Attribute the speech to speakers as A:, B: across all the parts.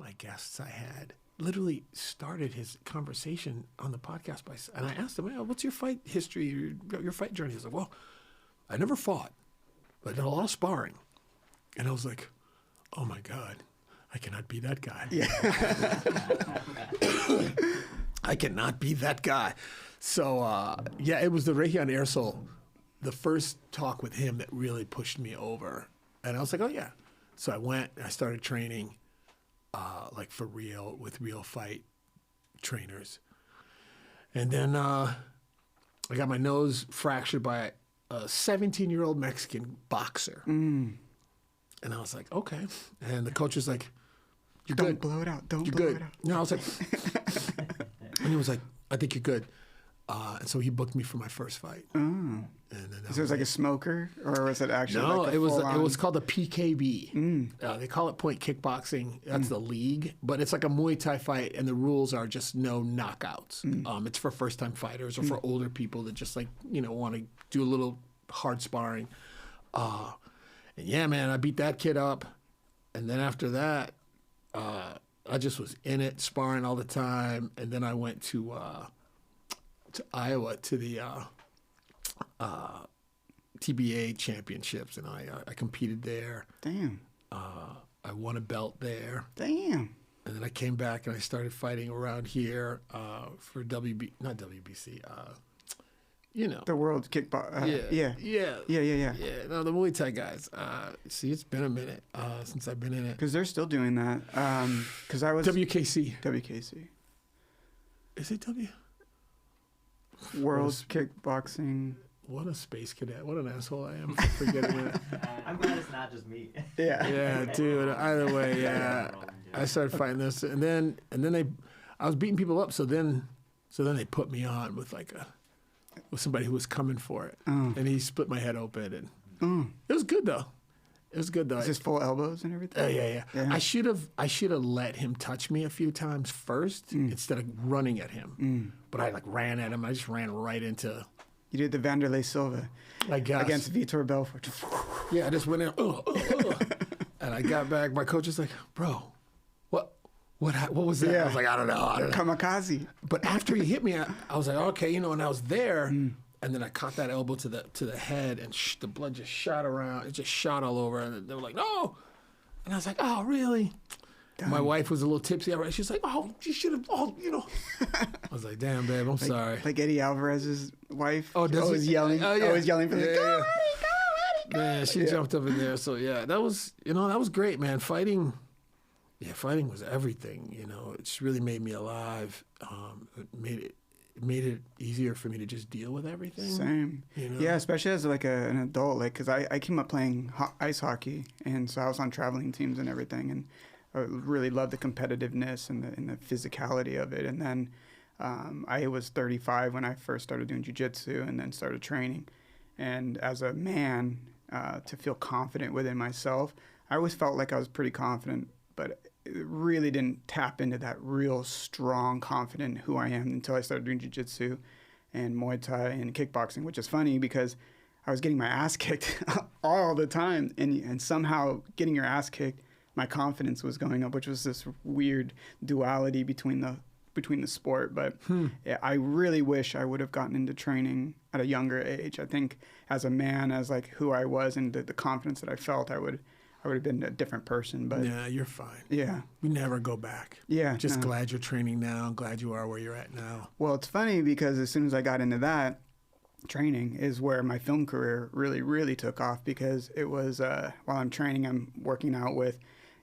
A: my guests I had literally started his conversation on the podcast and I asked him, what's your fight history, your fight journey? He's like, well, I never fought, but I did a lot of sparring. And I was like, oh my God, I cannot be that guy.
B: Yeah.
A: I cannot be that guy. So, it was the Rayhan Ersol, the first talk with him that really pushed me over. And I was like, oh yeah. So I went and I started training like for real, with real fight trainers. And then I got my nose fractured by a 17-year-old Mexican boxer.
B: Mm.
A: And I was like, okay. And the coach was like, you're
B: Don't
A: good.
B: blow it out. Don't
A: You're
B: blow
A: good.
B: it out.
A: No, I was like, and he was like, I think you're good. And so he booked me for my first fight.
B: Oh.
A: And then
B: So it was like a smoker, or was it actually
A: no,
B: like a
A: it
B: full-on-
A: was called the PKB. They call it point kickboxing. That's the league, but it's like a Muay Thai fight, and the rules are just no knockouts. It's for first time fighters or for older people that just want to do a little hard sparring. And yeah, man, I beat that kid up, and then after that, I just was in it, sparring all the time, and then I went to Iowa to the TBA championships, and I competed there.
B: Damn.
A: I won a belt there.
B: Damn.
A: And then I came back and I started fighting around here for not WBC,
B: The world kickbox. Yeah.
A: No, the Muay Thai guys. See, it's been a minute since I've been in it.
B: Because they're still doing that. Because I was
A: WKC.
B: WKC.
A: Is it W?
B: World Kickboxing.
A: What a space cadet. What an asshole I am for forgetting it.
C: I'm glad it's not just me.
B: Yeah.
A: Yeah, dude. Either way, yeah. I started fighting this, and then I was beating people up. So then they put me on with with somebody who was coming for it, and he split my head open, and it was good though. Is
B: this full elbows and everything?
A: Yeah. I should have let him touch me a few times first instead of running at him. But I ran at him. I just ran right into.
B: You did the Vanderlei Silva against Vitor Belfort.
A: Yeah, I just went in, and I got back. My coach was like, "Bro, what was that?"
B: Yeah.
A: I was like, "I don't know."
B: Kamikaze.
A: But after he hit me, I was like, "Okay, and I was there." And then I caught that elbow to the head, and the blood just shot around. It just shot all over, and they were like, "No!" And I was like, "Oh, really?" My wife was a little tipsy. She's like, "Oh, you should have." I was like, "Damn, babe, I'm sorry."
B: Like Eddie Alvarez's wife.
A: Oh, does
B: always
A: he?
B: yelling.
A: Oh, yeah.
B: Always yelling for
A: Go, Eddie, man, she jumped up in there. So yeah, that was great, man. Fighting was everything. It just really made me alive. It made it easier for me to just deal with everything.
B: Same. Yeah, especially as an adult, because I came up playing ice hockey, and so I was on traveling teams and everything, and I really loved the competitiveness and the physicality of it. And then I was 35 when I first started doing jiu-jitsu and then started training. And as a man, to feel confident within myself, I always felt like I was pretty confident, but it really didn't tap into that real strong, confident who I am until I started doing jiu-jitsu and Muay Thai and kickboxing, which is funny because I was getting my ass kicked all the time. And somehow getting your ass kicked, my confidence was going up, which was this weird duality between the sport. But yeah, I really wish I would have gotten into training at a younger age. I think as a man, as who I was and the confidence that I felt, I would have been a different person. But
A: yeah, you're fine.
B: Yeah.
A: We never go back.
B: Yeah.
A: Just glad you're training now. I'm glad you are where you're at now.
B: Well, it's funny because as soon as I got into that, training is where my film career really, really took off, because it was while I'm training, I'm working out with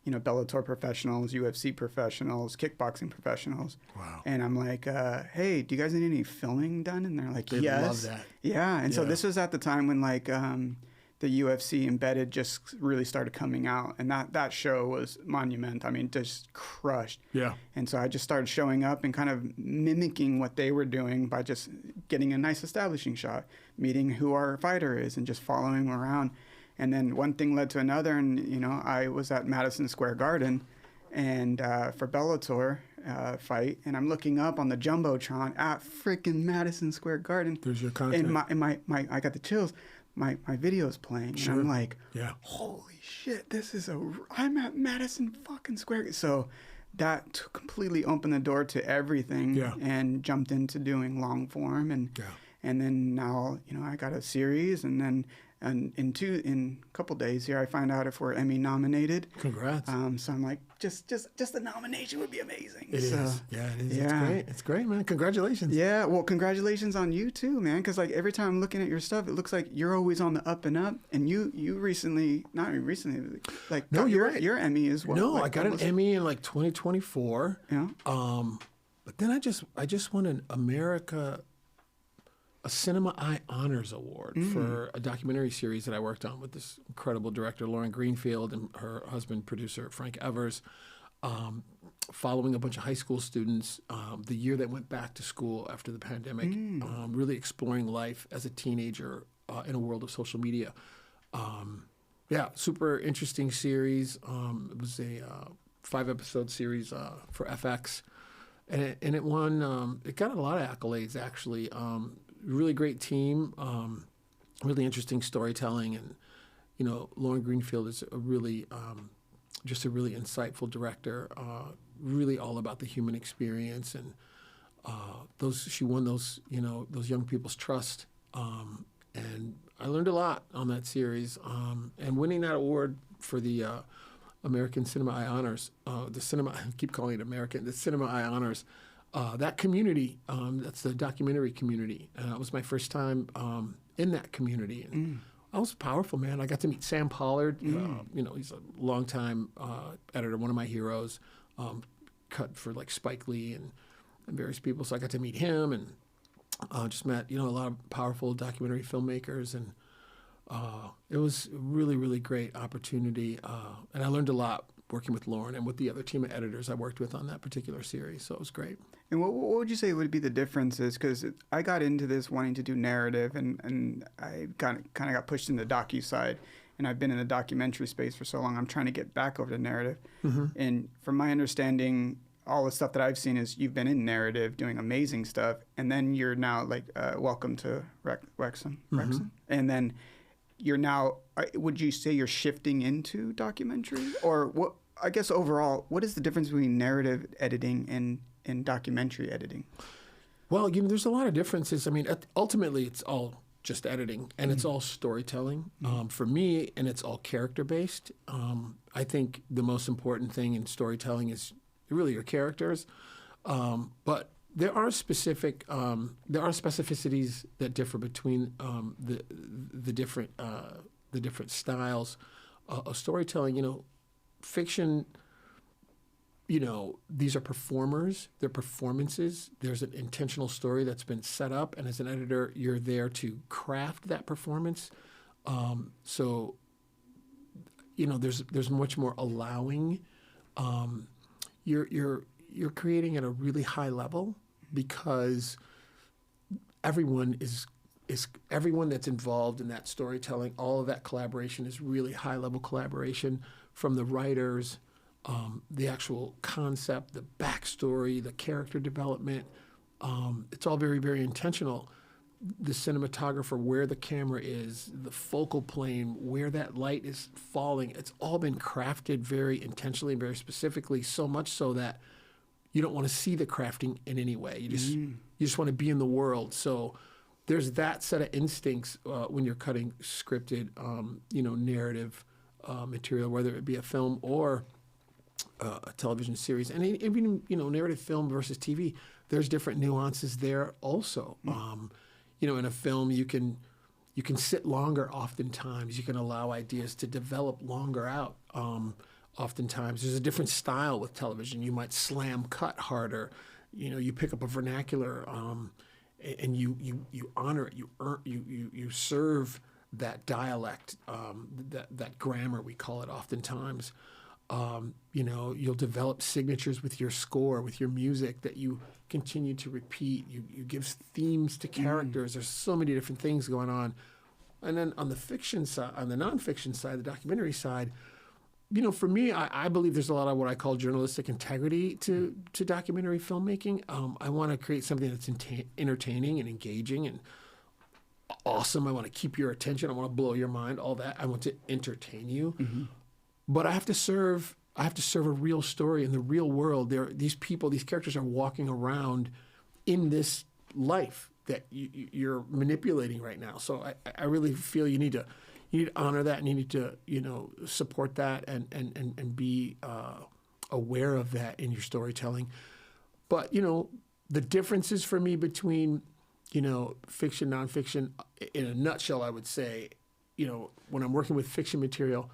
B: Bellator professionals, UFC professionals, kickboxing professionals.
A: Wow.
B: And I'm like, hey, do you guys need any filming done? And they're like,
A: They
B: yes.
A: love that.
B: Yeah. And so this was at the time when the UFC Embedded just really started coming out. And that show was monumental. I mean, just crushed.
A: Yeah.
B: And so I just started showing up and kind of mimicking what they were doing by just getting a nice establishing shot, meeting who our fighter is and just following him around. And then one thing led to another, and I was at Madison Square Garden, and for Bellator fight, and I'm looking up on the jumbotron at freaking Madison Square Garden.
A: There's your content.
B: And my I got the chills. My video's playing,
A: Sure.
B: and I'm like,
A: yeah,
B: holy shit, I'm at Madison fucking Square. So that completely opened the door to everything,
A: Yeah.
B: and jumped into doing long form, and then now, you know, I got a series, and then in a couple days here I find out if we're Emmy nominated.
A: Congrats.
B: So I'm like, just the nomination would be amazing.
A: It is. Yeah, it is.
B: Yeah.
A: It's great, man. Congratulations.
B: Yeah, well, congratulations on you too, man. Because like every time I'm looking at your stuff, it looks like you're always on the up and up. And you recently, not recently, like
A: No, you're right.
B: your Emmy as well.
A: No,
B: like,
A: I got an Emmy in like 2024.
B: Yeah.
A: But then I just won a Cinema Eye Honors Award for a documentary series that I worked on with this incredible director, Lauren Greenfield, and her husband, producer, Frank Evers, following a bunch of high school students the year they went back to school after the pandemic, really exploring life as a teenager in a world of social media. Super interesting series. It was a 5-episode series for FX. And it won, it got a lot of accolades, actually. Really great team, really interesting storytelling. And, you know, Lauren Greenfield is just a really insightful director, really all about the human experience. And she won those young people's trust. And I learned a lot on that series. And winning that award for the American Cinema Eye Honors, I keep calling it American, the Cinema Eye Honors, that community, that's the documentary community. And that was my first time in that community. And that was powerful, man. I got to meet Sam Pollard. You know, he's a longtime editor, one of my heroes, cut for like Spike Lee and various people. So I got to meet him, and just met, you know, a lot of powerful documentary filmmakers. And it was a really, really great opportunity. And I learned a lot working with Lauren and with the other team of editors I worked with on that particular series. So it was great.
B: And what would you say would be the differences? Because I got into this wanting to do narrative, and I kind of got pushed into the docu side. And I've been in the documentary space for so long, I'm trying to get back over to narrative. And from my understanding, all the stuff that I've seen is you've been in narrative doing amazing stuff, and then you're now like, welcome to Wrexham. And then you're now, would you say you're shifting into documentary? Or what? I guess overall, what is the difference between narrative editing and documentary editing?
A: Well, you know, there's a lot of differences. I mean, ultimately, it's all just editing, and it's all storytelling for me, and it's all character-based. I think the most important thing in storytelling is really your characters, but there are specificities that differ between the different styles of storytelling. You know, fiction, you know, these are performers, they're performances. There's an intentional story that's been set up, and as an editor, you're there to craft that performance. So, you know, there's much more allowing. You're creating at a really high level because everyone that's involved in that storytelling, all of that collaboration is really high level collaboration, from the writers, the actual concept, the backstory, the character development. It's all very, very intentional. The cinematographer, where the camera is, the focal plane, where that light is falling, it's all been crafted very intentionally and very specifically, so much so that you don't want to see the crafting in any way. You just want to be in the world. So there's that set of instincts when you're cutting scripted, you know, narrative material, whether it be a film or a television series. And even, you know, narrative film versus TV, there's different nuances there also. You know, in a film, you can sit longer oftentimes. You can allow ideas to develop longer out. Oftentimes, there's a different style with television. You might slam cut harder. You know, you pick up a vernacular, and you honor it. You serve that dialect, that grammar, we call it oftentimes. You know, you'll develop signatures with your score, with your music that you continue to repeat. You give themes to characters. There's so many different things going on. And then on the fiction side, on the nonfiction side, the documentary side, you know, for me, I believe there's a lot of what I call journalistic integrity to documentary filmmaking. I want to create something that's entertaining and engaging and awesome. I want to keep your attention. I want to blow your mind, all that. I want to entertain you. But I have to serve I have to serve a real story in the real world. These characters are walking around in this life that you're manipulating right now. So I really feel you need to honor that, and you need to support that and be aware of that in your storytelling. But the differences for me between fiction, nonfiction, in a nutshell, I would say, when I'm working with fiction material,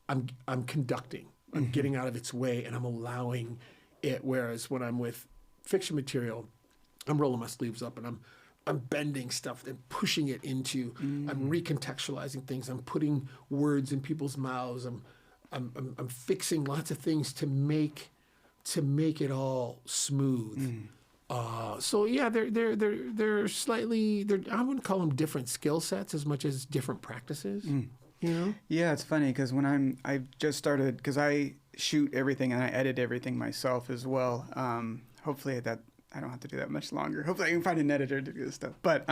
A: I'm conducting. I'm getting out of its way and I'm allowing it. Whereas when I'm with fiction material, I'm rolling my sleeves up and I'm bending stuff and pushing it into. I'm recontextualizing things. I'm putting words in people's mouths. I'm fixing lots of things to make it all smooth. So yeah, they're slightly. I wouldn't call them different skill sets as much as different practices.
B: Yeah, it's funny because when I've just started, because I shoot everything and I edit everything myself as well. Hopefully that I don't have to do that much longer. Hopefully I can find an editor to do this stuff. But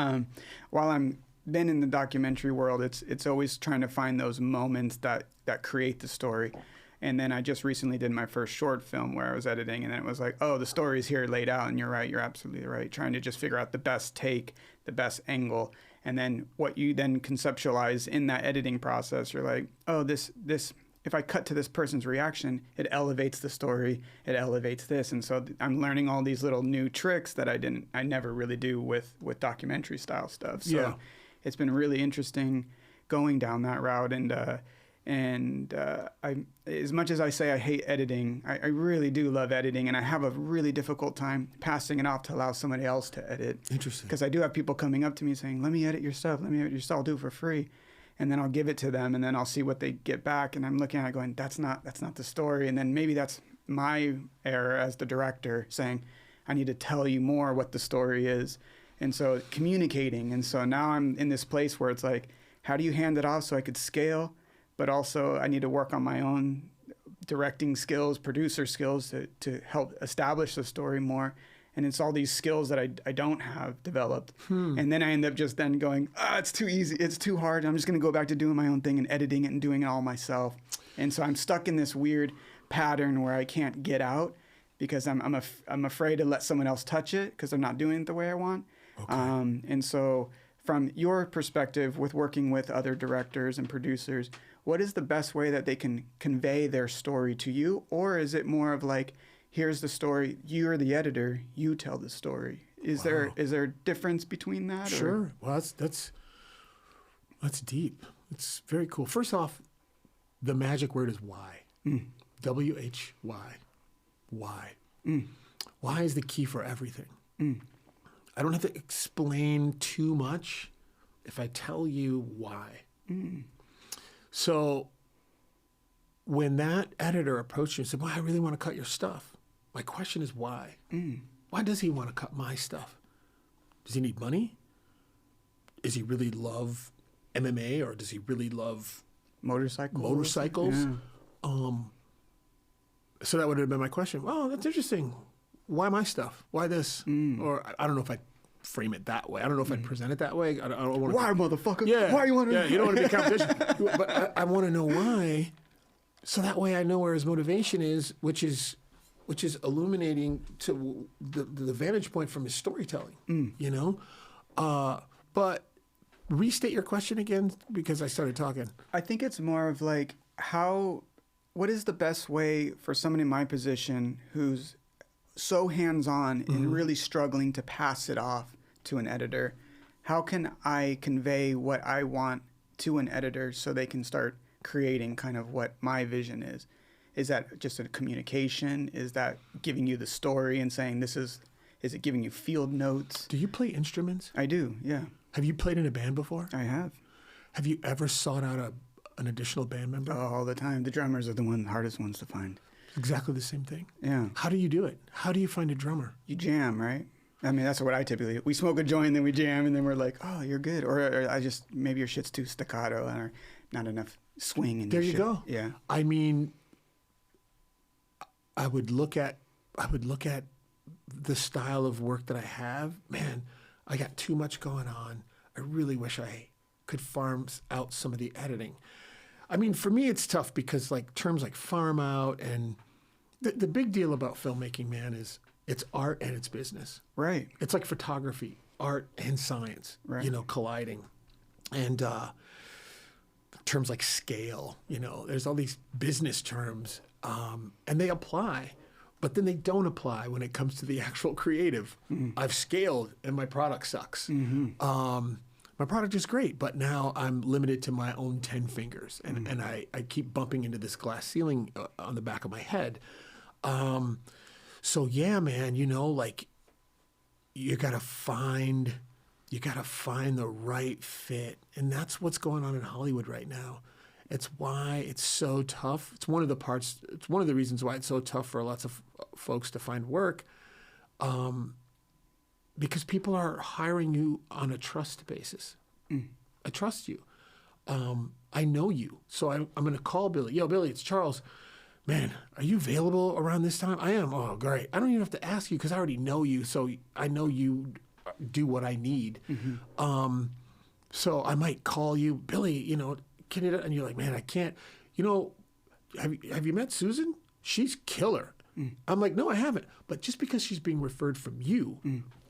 B: while I'm been in the documentary world, it's always trying to find those moments that create the story. And then I just recently did my first short film where I was editing, and then it was like, oh, the story's here laid out, and you're right, you're absolutely right. Trying to just figure out the best take, the best angle, and then what you then conceptualize in that editing process, you're like, oh, this if I cut to this person's reaction, it elevates the story, it elevates this. And so I'm learning all these little new tricks that I never really do with documentary style stuff. So it's been really interesting going down that route. And I, as much as I say I hate editing, I really do love editing, and I have a really difficult time passing it off to allow somebody else to edit.
A: Interesting.
B: Because I do have people coming up to me saying, let me edit your stuff, I'll do it for free. And then I'll give it to them, and then I'll see what they get back, and I'm looking at it going, that's not the story. And then maybe that's my error as the director, saying, I need to tell you more what the story is. And so communicating, and so now I'm in this place where it's like, how do you hand it off so I could scale? But also I need to work on my own directing skills, producer skills to help establish the story more. And it's all these skills that I don't have developed. And then I end up just then going, it's too easy, it's too hard. I'm just going to go back to doing my own thing and editing it and doing it all myself. And so I'm stuck in this weird pattern where I can't get out because I'm afraid to let someone else touch it because they're not doing it the way I want. Okay. And so from your perspective with working with other directors and producers, what is the best way that they can convey their story to you? Or is it more of like, here's the story, you're the editor, you tell the story? Is there a difference between that?
A: Sure.
B: Or?
A: Well, that's deep. It's very cool. First off, the magic word is why. W-H-Y. Why. Why is the key for everything. I don't have to explain too much if I tell you why. So when that editor approached me and said, well, I really want to cut your stuff, my question is why? Why does he want to cut my stuff? Does he need money? Does he really love MMA, or does he really love motorcycles? Yeah. So that would have been my question. Well, that's interesting. Why my stuff? Why this? Or I don't know if I'd frame it that way. I don't know if I'd present it that way. I don't want to.
B: Why, motherfucker?
A: Yeah.
B: Why you want to?
A: Yeah, you don't want to be competition. But I want to know why, so that way I know where his motivation is, which is illuminating to the vantage point from his storytelling. But restate your question again, because I started talking.
B: I think it's more of like what is the best way for someone in my position who's so hands-on and really struggling to pass it off to an editor? How can I convey what I want to an editor so they can start creating kind of what my vision is? Is that just a communication? Is that giving you the story and saying is it giving you field notes?
A: Do you play instruments?
B: I do, yeah.
A: Have you played in a band before?
B: I have.
A: Have you ever sought out an additional band member?
B: Oh, all the time. The drummers are the hardest ones to find.
A: Exactly the same thing.
B: Yeah.
A: How do you do it? How do you find a drummer?
B: You jam, right? I mean, that's what I typically do. We smoke a joint, then we jam, and then we're like, oh, you're good. Or maybe your shit's too staccato or not enough swing. In
A: there
B: your
A: you
B: shit.
A: go.
B: Yeah.
A: I mean, I would look at the style of work that I have. Man, I got too much going on. I really wish I could farm out some of the editing. I mean, for me, it's tough because like terms like farm out and the big deal about filmmaking, man, is it's art and it's business.
B: Right.
A: It's like photography, art and science,
B: Right.
A: Colliding. And terms like scale, there's all these business terms, and they apply, but then they don't apply when it comes to the actual creative. I've scaled and my product sucks. My product is great, but now I'm limited to my own 10 fingers, and I keep bumping into this glass ceiling on the back of my head. So yeah, man, like you gotta find the right fit, and that's what's going on in Hollywood right now. It's why it's so tough. It's one of the reasons why it's so tough for lots of folks to find work, because people are hiring you on a trust basis. I trust you. I know you, so I'm going to call Billy. Yo, Billy, it's Charles. Man, are you available around this time? I am. Oh, great. I don't even have to ask you because I already know you, so I know you do what I need. So I might call you, Billy, can you, and you're like, man, I can't. Have you met Susan? She's killer. I'm like, no, I haven't. But just because she's being referred from you,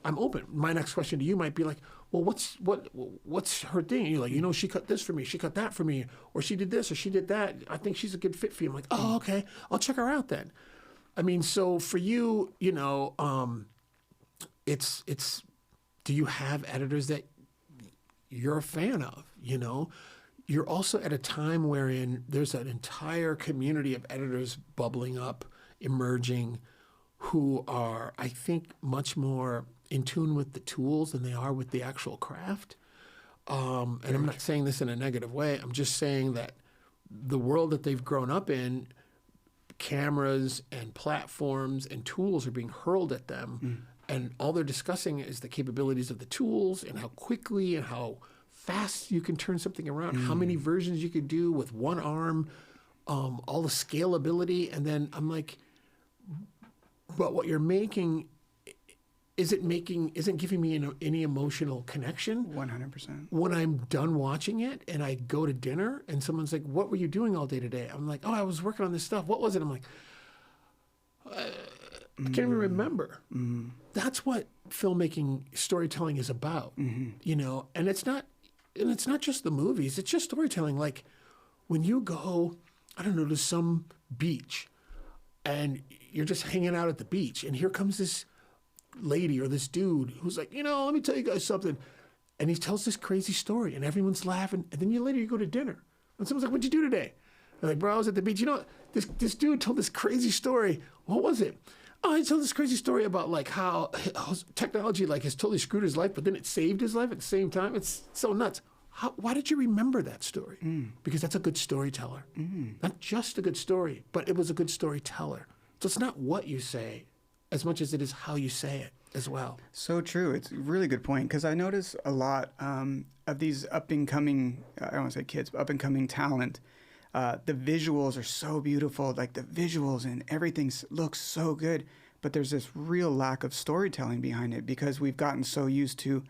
A: I'm open. My next question to you might be like, well, what's her thing? And you're like, she cut this for me, she cut that for me, or she did this, or she did that. I think she's a good fit for you. I'm like, oh, okay, I'll check her out then. I mean, so for you, it's. Do you have editors that you're a fan of? You're also at a time wherein there's an entire community of editors bubbling up, emerging, who are, I think, much more in tune with the tools than they are with the actual craft. And I'm not saying this in a negative way. I'm just saying that the world that they've grown up in, cameras and platforms and tools are being hurled at them. And all they're discussing is the capabilities of the tools and how quickly and how fast you can turn something around, how many versions you could do with one arm, all the scalability. And then I'm like, but what you're making isn't giving me any emotional connection.
B: 100%.
A: When I'm done watching it and I go to dinner and someone's like, what were you doing all day today? I'm like, oh, I was working on this stuff. What was it? I'm like, I can't even remember. That's what filmmaking, storytelling is about, and it's not just the movies, it's just storytelling. Like when you go, I don't know, to some beach and you're just hanging out at the beach and here comes this lady or this dude who's like, let me tell you guys something. And he tells this crazy story and everyone's laughing. And then later you go to dinner and someone's like, what'd you do today? They're like, bro, I was at the beach. This dude told this crazy story. What was it? Oh, he told this crazy story about like how technology like has totally screwed his life, but then it saved his life at the same time. It's so nuts. Why did you remember that story? Because that's a good storyteller. Not just a good story, but it was a good storyteller. So it's not what you say as much as it is how you say it as well.
B: So true. It's a really good point because I notice a lot of these up-and-coming, I don't want to say kids, but up-and-coming talent. The visuals are so beautiful, like the visuals and everything looks so good, but there's this real lack of storytelling behind it because we've gotten so used to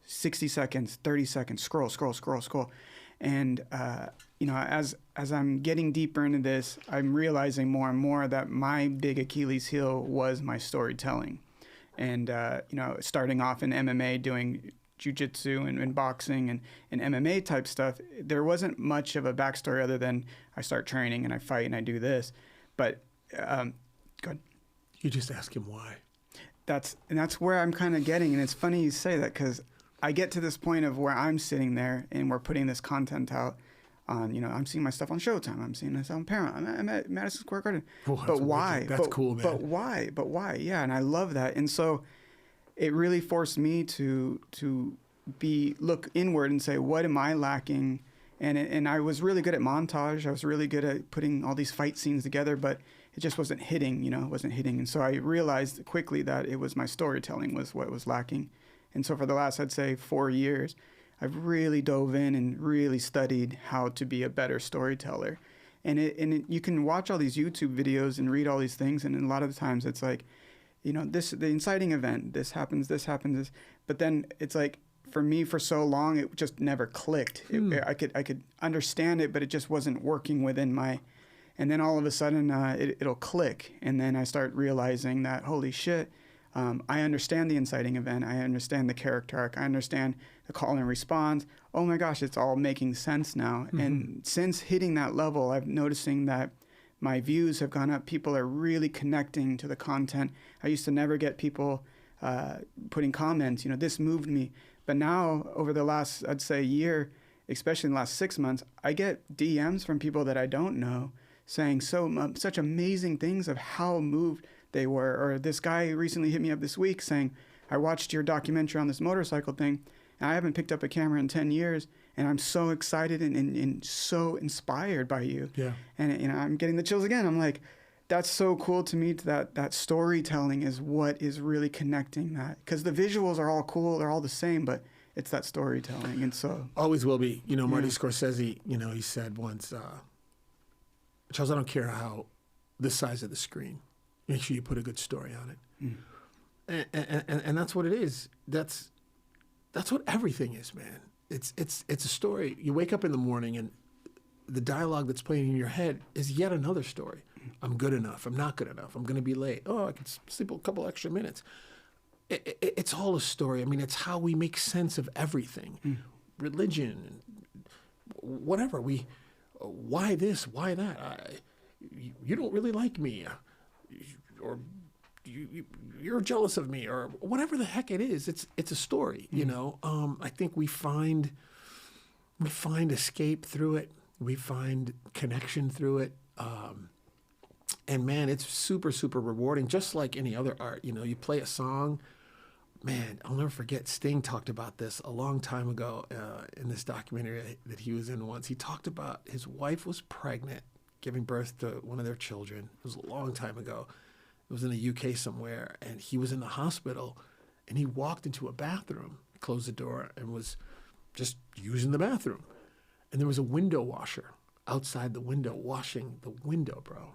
B: 60 seconds, 30 seconds, scroll. And, as I'm getting deeper into this, I'm realizing more and more that my big Achilles heel was my storytelling. And, starting off in MMA, doing jiu-jitsu and boxing and MMA type stuff, there wasn't much of a backstory other than I start training and I fight and I do this. But go ahead.
A: You just ask him why.
B: That's where I'm kind of getting. And it's funny you say that because I get to this point of where I'm sitting there and we're putting this content out on, I'm seeing my stuff on Showtime. I'm seeing this on Paramount. I'm at Madison Square Garden.
A: Oh,
B: but why?
A: That's cool, man.
B: But why? Yeah, and I love that. And so it really forced me to look inward and say, what am I lacking? And I was really good at montage. I was really good at putting all these fight scenes together, but it just wasn't hitting, it wasn't hitting. And so I realized quickly that it was my storytelling was what was lacking. And so for the last, I'd say 4 years, I've really dove in and really studied how to be a better storyteller. And you can watch all these YouTube videos and read all these things. And a lot of the times it's like, the inciting event, this happens. But then it's like, for me, for so long, it just never clicked. I could understand it, but it just wasn't working within my. And then all of a sudden, it'll click, and then I start realizing that, holy shit, I understand the inciting event. I understand the character arc. I understand the call and response. Oh my gosh, it's all making sense now. Mm-hmm. And since hitting that level, I'm noticing that my views have gone up. People are really connecting to the content. I used to never get people putting comments, this moved me. But now, over the last, I'd say, year, especially in the last 6 months, I get DMs from people that I don't know saying such amazing things of how moved they were. Or this guy recently hit me up this week saying, I watched your documentary on this motorcycle thing, and I haven't picked up a camera in 10 years, and I'm so excited and so inspired by you. Yeah. And I'm getting the chills again. I'm like, that's so cool to me, that storytelling is what is really connecting that. Because the visuals are all cool, they're all the same, but it's that storytelling. And so
A: always will be. Marty Scorsese, he said once, Charles, I don't care how the size of the screen. Make sure you put a good story on it. And that's what it is. That's what everything is, man. It's a story. You wake up in the morning and the dialogue that's playing in your head is yet another story. I'm good enough. I'm not good enough. I'm going to be late. Oh, I can sleep a couple extra minutes. It's all a story. I mean, it's how we make sense of everything. Religion, whatever. Why this? Why that? You don't really like me, or you're jealous of me, or whatever the heck it is. It's a story, I think we find escape through it. We find connection through it. And man, it's super, super rewarding, just like any other art. You play a song. Man, I'll never forget, Sting talked about this a long time ago in this documentary that he was in once. He talked about his wife was pregnant, giving birth to one of their children. It was a long time ago. It was in the UK somewhere, and he was in the hospital, and he walked into a bathroom, closed the door, and was just using the bathroom. And there was a window washer outside the window, washing the window, bro.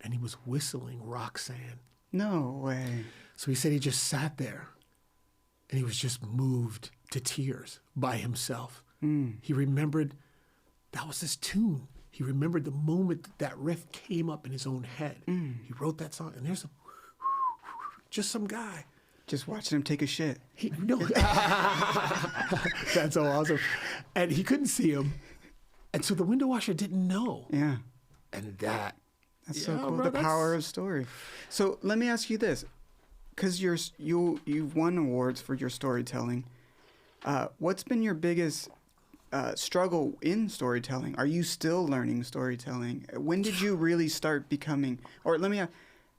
A: And he was whistling Roxanne.
B: No way.
A: So he said he just sat there, and he was just moved to tears by himself. He remembered that was his tune. He remembered the moment that riff came up in his own head. He wrote that song, and there's just some guy.
B: Just watching him take a shit.
A: That's so awesome. And he couldn't see him. And so the window washer didn't know.
B: Yeah.
A: And that's
B: so cool. Bro, the power of story. So let me ask you this. Because you've won awards for your storytelling. What's been your biggest struggle in storytelling? Are you still learning storytelling? When did you really start becoming, or let me ask,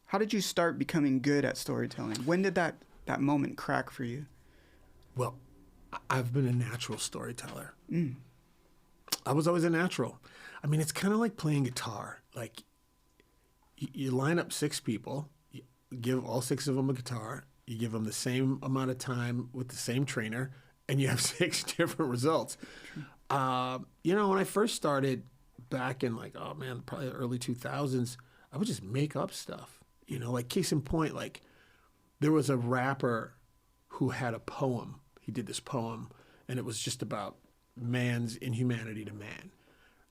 B: how did you start becoming good at storytelling? When did that moment crack for you?
A: Well, I've been a natural storyteller. I was always a natural. I mean, it's kind of like playing guitar. Like, you line up 6 people, you give all 6 of them a guitar, you give them the same amount of time with the same trainer, and you have 6 different results. When I first started back in probably the early 2000s, I would just make up stuff. Like case in point, like there was a rapper who had a poem. He did this poem, and it was just about man's inhumanity to man.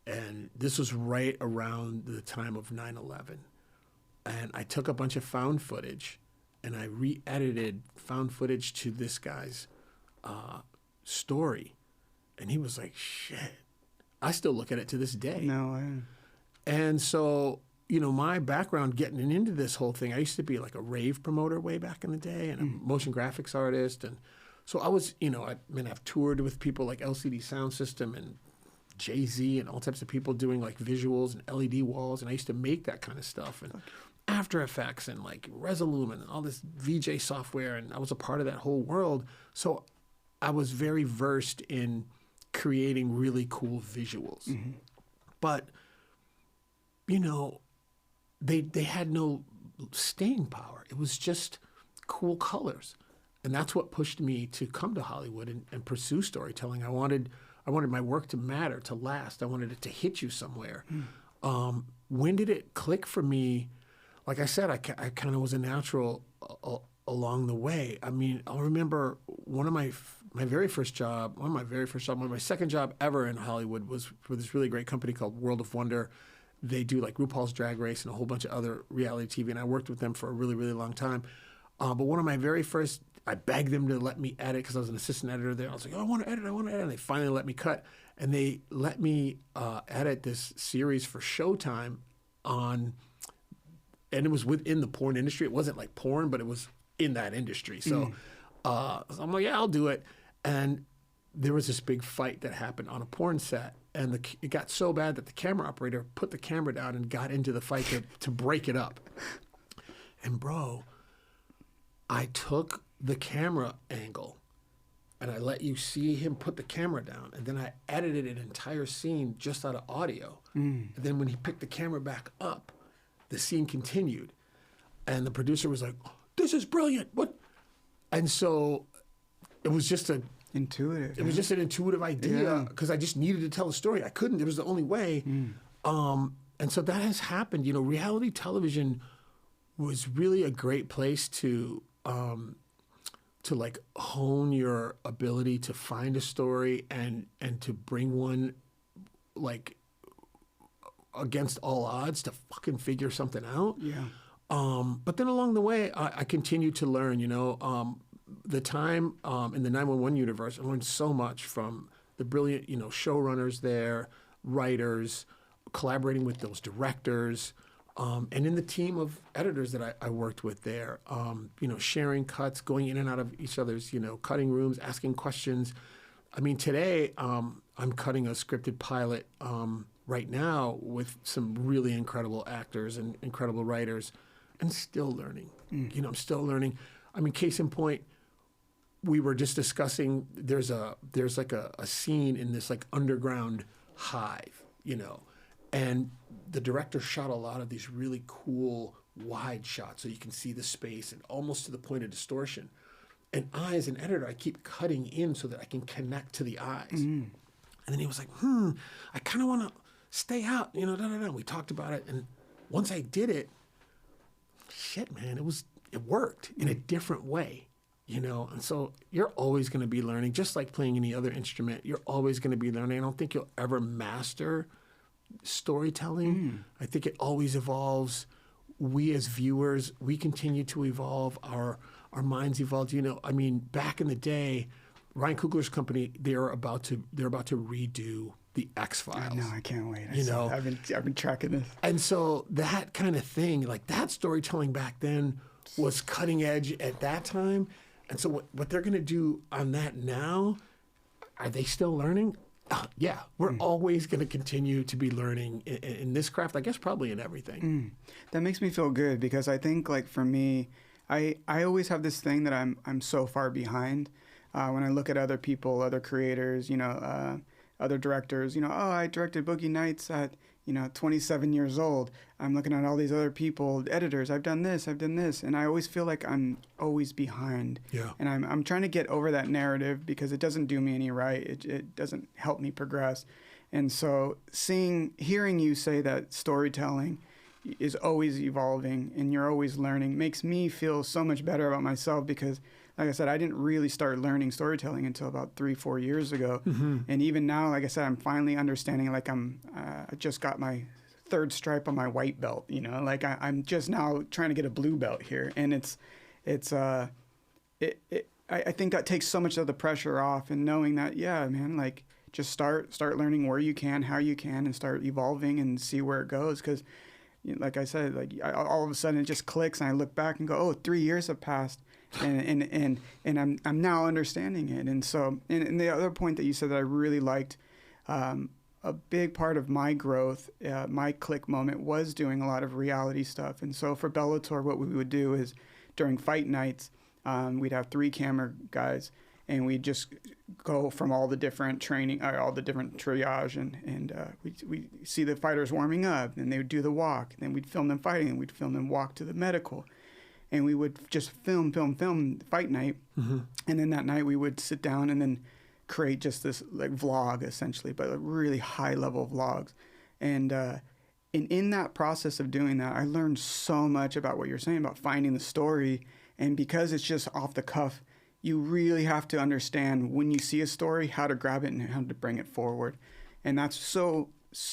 A: And this was right around the time of 9/11. And I took a bunch of found footage, and I re-edited found footage to this guy's story. And he was like, shit. I still look at it to this day.
B: No way.
A: And so, my background getting into this whole thing, I used to be like a rave promoter way back in the day and a motion graphics artist. And so I was, I've toured with people like LCD Sound System and Jay-Z and all types of people doing like visuals and LED walls. And I used to make that kind of stuff. And After Effects and like Resolume and all this VJ software. And I was a part of that whole world. So I was very versed in creating really cool visuals. But, they had no staying power. It was just cool colors. And that's what pushed me to come to Hollywood and pursue storytelling. I wanted my work to matter, to last. I wanted it to hit you somewhere. When did it click for me? Like I said, I kind of was a natural along the way. I mean, I'll remember one of my my second job ever in Hollywood was for this really great company called World of Wonder. They do like RuPaul's Drag Race and a whole bunch of other reality TV, and I worked with them for a really, really long time. But one of my very first, I begged them to let me edit because I was an assistant editor there. I was like, I want to edit. And they finally let me cut. And they let me edit this series for Showtime and it was within the porn industry. It wasn't like porn, but it was in that industry. So I'm like, yeah, I'll do it. And there was this big fight that happened on a porn set. And it got so bad that the camera operator put the camera down and got into the fight to break it up. And bro, I took the camera angle and I let you see him put the camera down. And then I edited an entire scene just out of audio. And then when he picked the camera back up, the scene continued. And the producer was like, this is brilliant. What? And so it was just intuitive. It was just an intuitive idea because I just needed to tell a story. I couldn't. It was the only way. And so that has happened. You know, reality television was really a great place to like hone your ability to find a story and to bring one like against all odds to fucking figure something out. Yeah. But then along the way, I continued to learn. You know, the time in the 911 universe, I learned so much from the brilliant, you know, showrunners there, writers, collaborating with those directors, and in the team of editors that I worked with there, you know, sharing cuts, going in and out of each other's, you know, cutting rooms, asking questions. I mean, today I'm cutting a scripted pilot right now with some really incredible actors and incredible writers, and still learning. You know, I'm still learning. I mean, case in point, we were just discussing there's like a scene in this like underground hive, you know, and the director shot a lot of these really cool wide shots so you can see the space and almost to the point of distortion. And I, as an editor, I keep cutting in so that I can connect to the eyes. And then he was like, I kind of want to stay out, you know, We talked about it, and once I did it, shit, man, it worked in a different way. You know, and so you're always going to be learning, just like playing any other instrument. You're always going to be learning. I don't think you'll ever master storytelling. I think it always evolves. We as viewers, we continue to evolve. Our minds evolve. You know, I mean, back in the day, Ryan Coogler's company, they're about to redo the X-Files.
B: No, I can't wait.
A: You know,
B: I've been tracking this.
A: And so that kind of thing, like that storytelling back then was cutting edge at that time. And so what they're going to do on that now, are they still learning? Yeah, we're always going to continue to be learning in this craft, I guess probably in everything.
B: That makes me feel good because I think like for me, I always have this thing that I'm so far behind when I look at other people, other creators, you know, other directors, you know, I directed Boogie Nights at, you know, 27 years old. I'm looking at all these other people, editors, I've done this. And I always feel like I'm always behind. Yeah. And I'm trying to get over that narrative because it doesn't do me any right. It doesn't help me progress. And so hearing you say that storytelling is always evolving and you're always learning makes me feel so much better about myself because, like I said, I didn't really start learning storytelling until about 3-4 years ago. And even now, like I said, I'm finally understanding, like I just got my 3rd stripe on my white belt, you know, like I'm just now trying to get a blue belt here. And I think that takes so much of the pressure off and knowing that, yeah, man, like just start learning where you can, how you can, and start evolving and see where it goes. Because, you know, like I said, like all of a sudden it just clicks and I look back and go, oh, 3 years have passed. And I'm now understanding it. And so, and the other point that you said that I really liked, a big part of my growth, my click moment was doing a lot of reality stuff. And so for Bellator, what we would do is during fight nights, we'd have 3 camera guys and we'd just go from all the different training, all the different triage and we see the fighters warming up and they would do the walk. And then we'd film them fighting and we'd film them walk to the medical. And we would just film fight night. And then that night we would sit down and then create just this like vlog essentially, but like really high level vlogs. And in that process of doing that, I learned so much about what you're saying about finding the story. And because it's just off the cuff, you really have to understand when you see a story, how to grab it and how to bring it forward. And that's so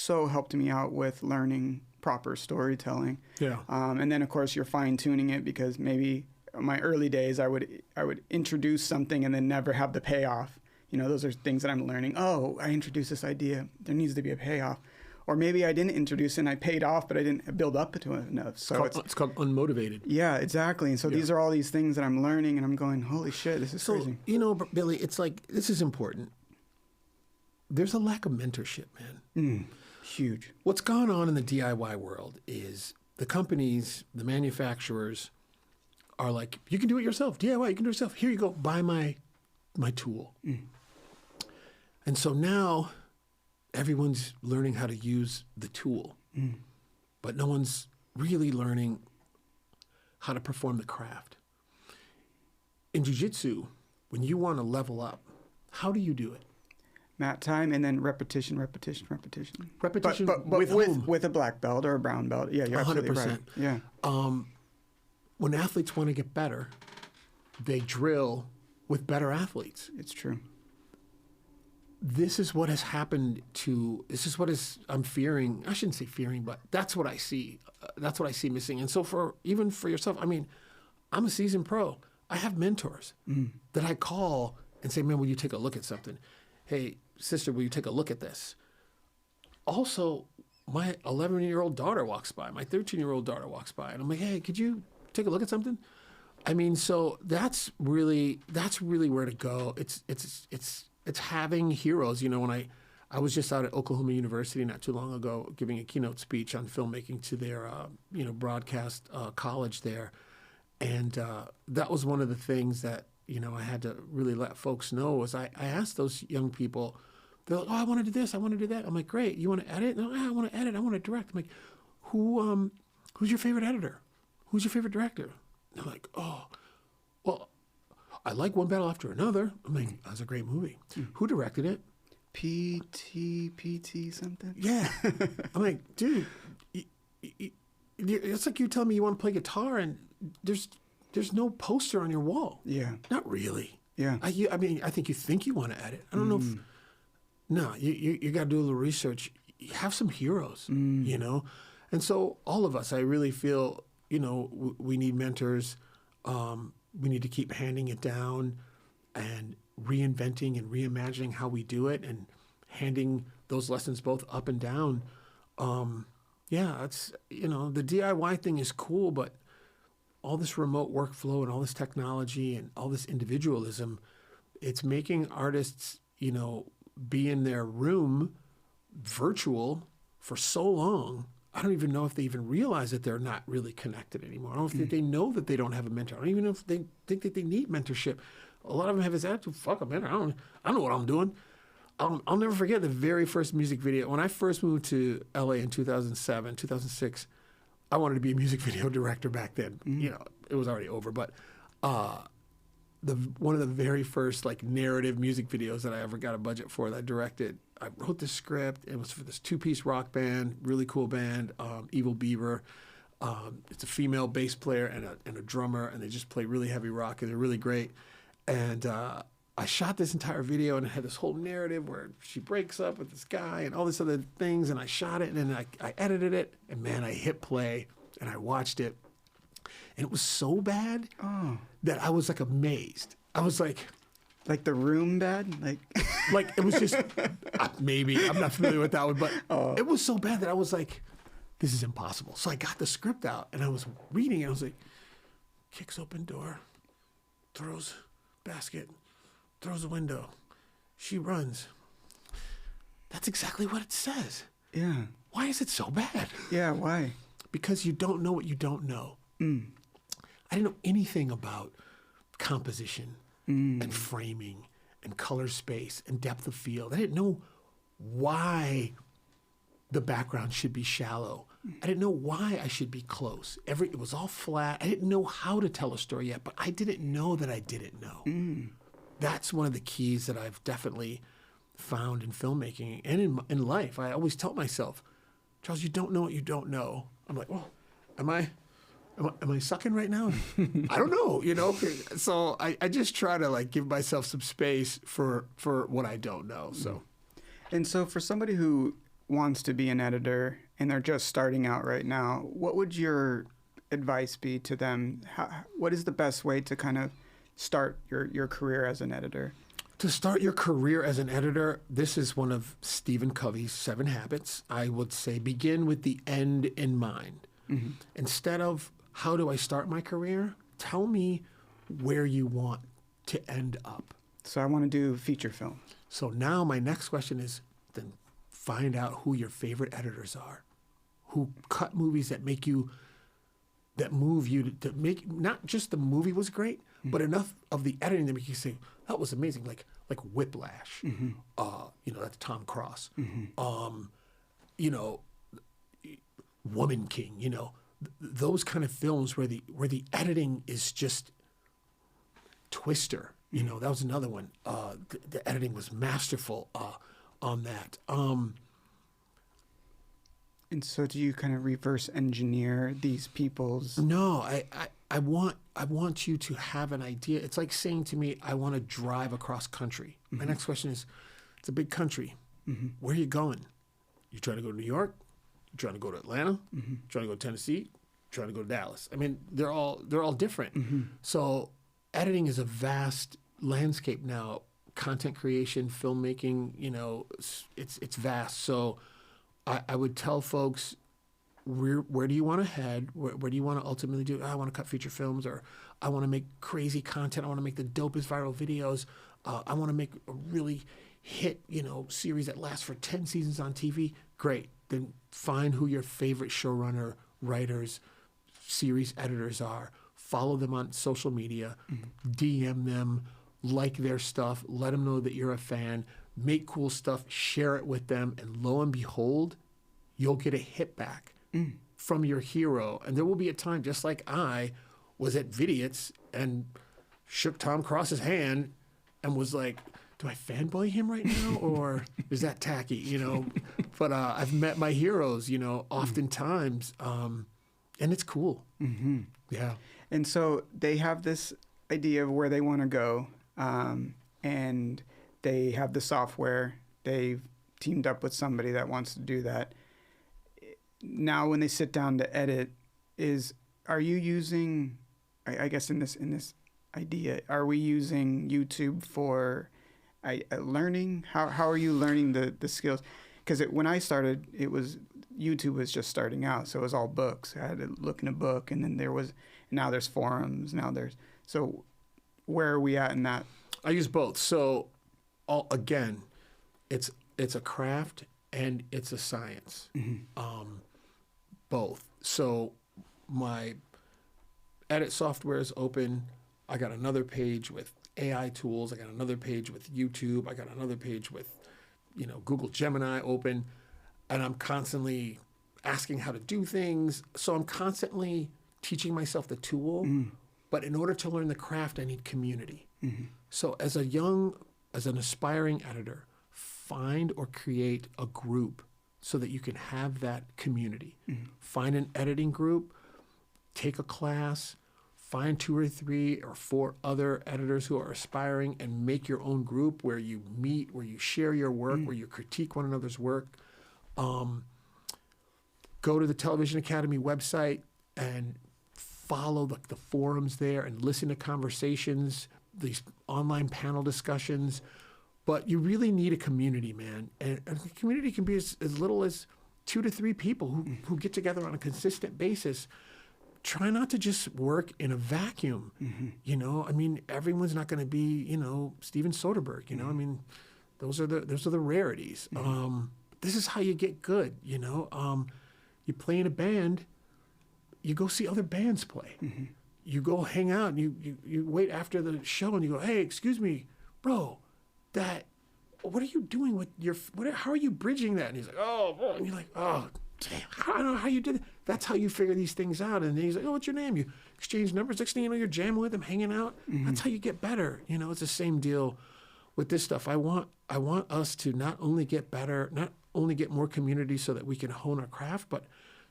B: helped me out with learning proper storytelling.
A: Yeah.
B: And then of course you're fine tuning it, because maybe in my early days I would introduce something and then never have the payoff. Those are things that I'm learning. Oh, I introduced this idea. There needs to be a payoff. Or maybe I didn't introduce it and I paid off, but I didn't build up to it enough. So
A: it's called unmotivated.
B: Yeah, exactly. And so these are all these things that I'm learning, and I'm going, holy shit, this is crazy.
A: Billy, it's like, this is important. There's a lack of mentorship, man.
B: Huge.
A: What's gone on in the DIY world is the companies, the manufacturers are like, you can do it yourself. DIY, you can do it yourself. Here you go, buy my tool. And so now everyone's learning how to use the tool, but no one's really learning how to perform the craft. In jiu-jitsu, when you want to level up, how do you do it?
B: Mat time and then repetition.
A: Repetition
B: but
A: with whom?
B: With a black belt or a brown belt. Yeah, you're
A: 100%.
B: absolutely right. Yeah.
A: When athletes want to get better, they drill with better athletes.
B: It's true.
A: This is what has happened I'm fearing. I shouldn't say fearing, but that's what I see. That's what I see missing. And so even for yourself, I mean, I'm a seasoned pro. I have mentors that I call and say, man, will you take a look at something? Hey, sister, will you take a look at this? Also, my 11-year-old daughter walks by, my 13-year-old daughter walks by, and I'm like, hey, could you take a look at something? I mean, so that's really where to go. It's having heroes. When I was just out at Oklahoma University not too long ago giving a keynote speech on filmmaking to their broadcast college there, and that was one of the things that I had to really let folks know was I asked those young people. They're like, oh, I want to do this, I want to do that. I'm like, great, you want to edit? No, I want to edit, I want to direct. I'm like, who's your favorite editor? Who's your favorite director? They're like, oh, well, I like One Battle After Another. I'm like, that was a great movie. Who directed it?
B: PT something?
A: Yeah. I'm like, dude, it's like you telling me you want to play guitar and there's no poster on your wall.
B: Yeah.
A: Not really.
B: Yeah.
A: I mean, I think you want to edit. I don't know if... No, you got to do a little research. You have some heroes, And so all of us, I really feel, we need mentors. We need to keep handing it down and reinventing and reimagining how we do it and handing those lessons both up and down. It's, the DIY thing is cool, but all this remote workflow and all this technology and all this individualism, it's making artists, be in their room virtual for so long. I don't even know if they even realize that they're not really connected anymore. I don't know if they know that they don't have a mentor. I don't even know if they think that they need mentorship. A lot of them have this attitude, fuck a mentor. I know what I'm doing. I'll never forget the very first music video. When I first moved to LA in 2007, 2006, I wanted to be a music video director back then. It was already over, but one of the very first narrative music videos that I ever got a budget for that I directed, I wrote the script. It was for this 2-piece rock band, really cool band, Evil Beaver. It's a female bass player and a drummer, and they just play really heavy rock, and they're really great. And I shot this entire video, and it had this whole narrative where she breaks up with this guy and all this other things, and I shot it, and then I edited it, and man, I hit play, and I watched it. And it was so bad that I was amazed. I was like
B: The Room bad?
A: It was just, maybe, I'm not familiar with that one, but it was so bad that I was like, this is impossible. So I got the script out and I was reading it. I was like, kicks open door, throws basket, throws a window. She runs. That's exactly what it says.
B: Yeah.
A: Why is it so bad?
B: Yeah, why?
A: Because you don't know what you don't know. I didn't know anything about composition and framing and color space and depth of field. I didn't know why the background should be shallow. I didn't know why I should be close. It was all flat. I didn't know how to tell a story yet, but I didn't know that I didn't know. That's one of the keys that I've definitely found in filmmaking and in life. I always tell myself, Charles, you don't know what you don't know. I'm like, well, am I am I sucking right now? I don't know, So I just try to like give myself some space for what I don't know. So,
B: And so for somebody who wants to be an editor and they're just starting out right now, what would your advice be to them? What is the best way to kind of start your career as an editor?
A: To start your career as an editor, this is one of Stephen Covey's 7 habits. I would say begin with the end in mind. Mm-hmm. Instead of how do I start my career, tell me where you want to end up.
B: So I want to do feature film.
A: So now my next question is then find out who your favorite editors are, who cut movies that move you to make, not just the movie was great, but enough of the editing that make you say, that was amazing. Like Whiplash, that's Tom Cross. Woman King, those kind of films where the editing is just Twister. That was another one. The editing was masterful on that.
B: And so do you kind of reverse engineer these people's?
A: No, I want you to have an idea. It's like saying to me, I want to drive across country. My next question is, it's a big country. Where are you going? You trying to go to New York? You trying to go to Atlanta? Trying to go to Tennessee? Trying to go to Dallas? I mean, they're all different. So editing is a vast landscape now. Content creation, filmmaking, it's vast. So I would tell folks, where do you want to head? Where do you want to ultimately do? I want to cut feature films, or I want to make crazy content. I want to make the dopest viral videos. I want to make a really hit, series that lasts for 10 seasons on TV. Great. Then find who your favorite showrunner, writers, series editors are. Follow them on social media. DM them. Like their stuff. Let them know that you're a fan. Make cool stuff. Share it with them. And lo and behold, you'll get a hit back from your hero. And there will be a time, just like I was at Vidiots and shook Tom Cross's hand and was like, do I fanboy him right now? Or is that tacky, But I've met my heroes, oftentimes. And it's cool. Yeah.
B: And so they have this idea of where they want to go. And they have the software. They've teamed up with somebody that wants to do that. Now, when they sit down to edit, are you using, I guess in this idea, are we using YouTube for learning? How are you learning the skills? Because when I started, YouTube was just starting out, so it was all books. I had to look in a book, and then now there's forums. So where are we at in that?
A: I use both. So again, it's a craft and it's a science. Both. So my edit software is open. I got another page with AI tools. I got another page with YouTube. I got another page with, Google Gemini open. And I'm constantly asking how to do things. So I'm constantly teaching myself the tool. But in order to learn the craft, I need community. So as an aspiring editor, find or create a group so that you can have that community. Find an editing group, take a class, find 2 or 3 or 4 other editors who are aspiring, and make your own group where you meet, where you share your work, where you critique one another's work. Go to the Television Academy website and follow the forums there and listen to conversations, these online panel discussions. But you really need a community, man. And a community can be as little as 2 to 3 people who get together on a consistent basis. Try not to just work in a vacuum. I mean, everyone's not going to be, Steven Soderbergh. I mean, those are the rarities. This is how you get good. You play in a band. You go see other bands play. You go hang out and you wait after the show and you go, hey, excuse me, bro, what are you doing with how are you bridging that? And he's like, oh, and you're like, oh, damn, I don't know how you did it. That's how you figure these things out. And then he's like, oh, what's your name? You exchange numbers. Next thing you know, you're jamming with them, hanging out. That's how you get better. It's the same deal with this stuff. I want us to not only get better, not only get more community so that we can hone our craft, but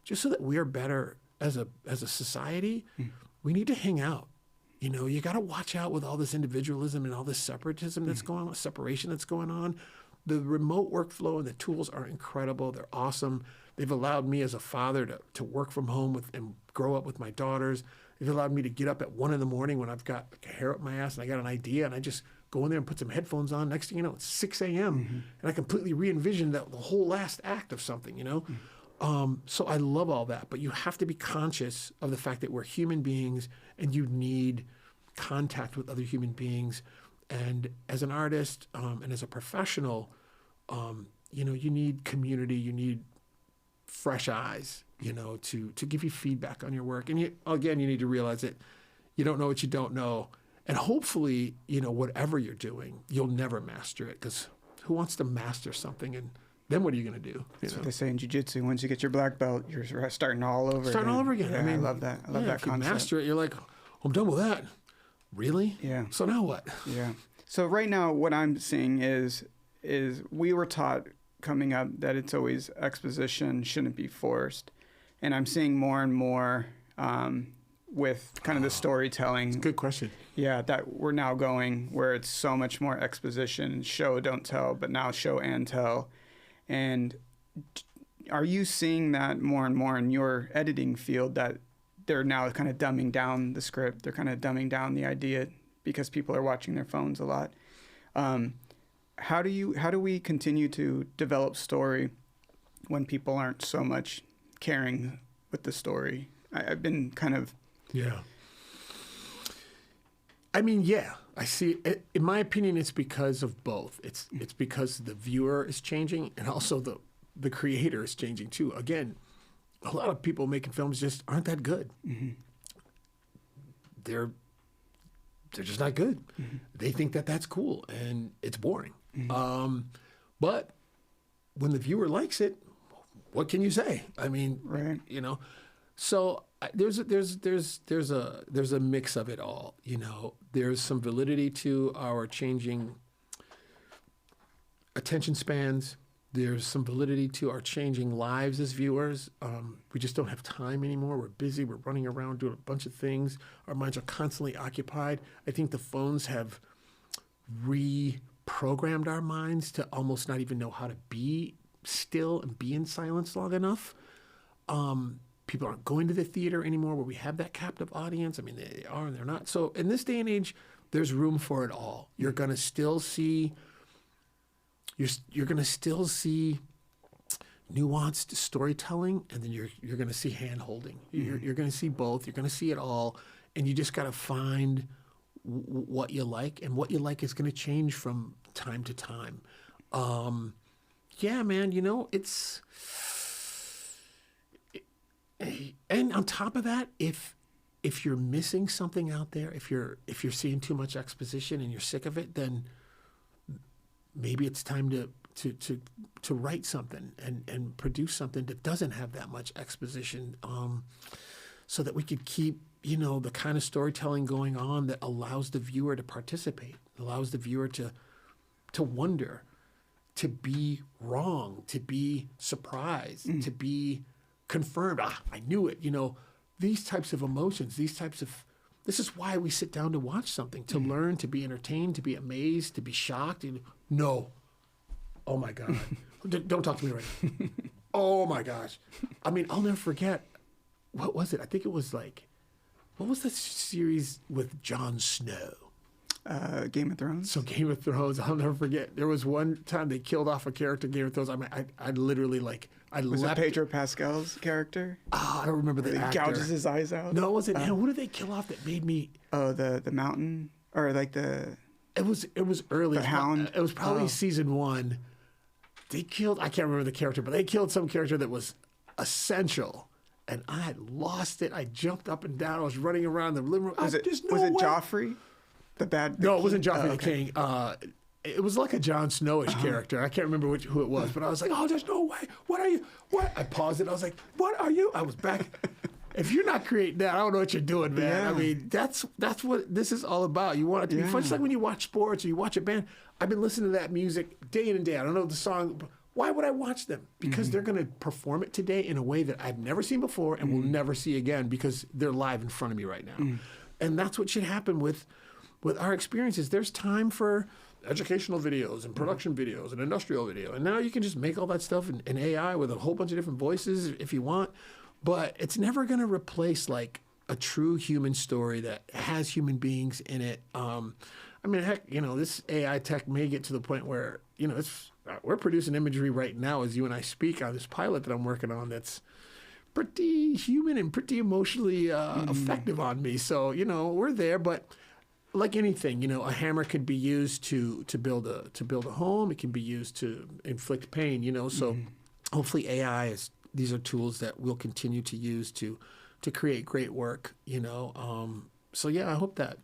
A: just so that we are better as a society, we need to hang out. You know, you got to watch out with all this individualism and all this separatism that's going on, separation that's going on. The remote workflow and the tools are incredible. They're awesome. They've allowed me as a father to work from home and grow up with my daughters. They've allowed me to get up at 1 a.m. when I've got like, hair up my ass and I got an idea and I just go in there and put some headphones on. Next thing you know, it's 6 a.m. And I completely re-envision the whole last act of something, you know? So I love all that, but you have to be conscious of the fact that we're human beings and you need contact with other human beings. And as an artist and as a professional, you know, you need community, you need fresh eyes, you know, to give you feedback on your work. And you need to realize that you don't know what you don't know. And hopefully, you know, whatever you're doing, you'll never master it, because who wants to master something and then what are you going to do?
B: That's what they say in jiu-jitsu. Once you get your black belt, you're starting all over again.
A: Yeah,
B: I mean, I love that. I love that
A: if
B: concept.
A: you master it, you're like, I'm done with that. Really?
B: Yeah.
A: So now what?
B: Yeah. So right now, what I'm seeing is we were taught coming up that it's always exposition, shouldn't be forced. And I'm seeing more and more with kind of the storytelling.
A: That's a good question.
B: Yeah, that we're now going where it's so much more exposition, show, don't tell, but now show and tell. And are you seeing that more and more in your editing field, that they're now kind of dumbing down the script, they're kind of dumbing down the idea because people are watching their phones a lot? How do we continue to develop story when people aren't so much caring with the story? I've been kind of...
A: Yeah. I mean, yeah, I see it. In my opinion, it's because of both. It's because the viewer is changing and also the creator is changing too. Again, a lot of people making films just aren't that good. They're just not good. They think that that's cool and it's boring. But when the viewer likes it, what can you say? I mean,
B: right.
A: You know, so there's a mix of it all. You know, there's some validity to our changing attention spans. There's some validity to our changing lives as viewers. We just don't have time anymore. We're busy. We're running around doing a bunch of things. Our minds are constantly occupied. I think the phones have reprogrammed our minds to almost not even know how to be still and be in silence long enough. People aren't going to the theater anymore where we have that captive audience. I mean, they are and they're not. So in this day and age, there's room for it all. You're going to still see... You're going to still see nuanced storytelling, and then you're going to see hand-holding. You're going to see both. You're going to see it all, and you just got to find what you like, and what you like is going to change from time to time. Yeah, man, you know, it's... And on top of that, if you're missing something out there, if you're seeing too much exposition and you're sick of it, then maybe it's time to write something and produce something that doesn't have that much exposition, so that we could keep, you know, the kind of storytelling going on that allows the viewer to participate, allows the viewer to wonder, to be wrong, to be surprised, to be confirmed. I knew it. You know, these types of emotions, this is why we sit down to watch something, to learn, to be entertained, to be amazed, to be shocked. No. Oh, my God. Don't talk to me right now. Oh, my gosh. I mean, I'll never forget. What was it? I think it was like, what was that series with Jon Snow?
B: Game of Thrones.
A: So Game of Thrones, I'll never forget. There was one time they killed off a character in Game of Thrones. I mean, I literally
B: Was it Pedro Pascal's character?
A: I don't remember the actor.
B: He gouges his eyes out.
A: No, it wasn't him. Who did they kill off that made me...
B: Oh, the mountain? Or like the...
A: It was early.
B: The Hound?
A: It was probably season 1. They killed... I can't remember the character, but they killed some character that was essential. And I had lost it. I jumped up and down. I was running around the living room.
B: Was it Joffrey?
A: No, it wasn't Joffrey the King. It was like a Jon Snowish character. I can't remember who it was, but I was like, oh, there's no way. What are you? What? I paused it. I was like, what are you? I was back. If you're not creating that, I don't know what you're doing, man.
B: Yeah.
A: I mean, that's what this is all about. You want it to be fun. Just like when you watch sports or you watch a band. I've been listening to that music day in and day out. I don't know the song. Why would I watch them? Because they're going to perform it today in a way that I've never seen before and will never see again because they're live in front of me right now. And that's what should happen with our experiences. There's time for educational videos and production videos and industrial video. And now you can just make all that stuff in AI with a whole bunch of different voices if you want. But it's never going to replace like a true human story that has human beings in it. I mean, heck, this AI tech may get to the point where, we're producing imagery right now as you and I speak on this pilot that I'm working on that's pretty human and pretty emotionally effective on me. So, we're there, but like anything, a hammer could be used to build a home. It can be used to inflict pain, so hopefully these are tools that we'll continue to use to create great work, So yeah, I hope that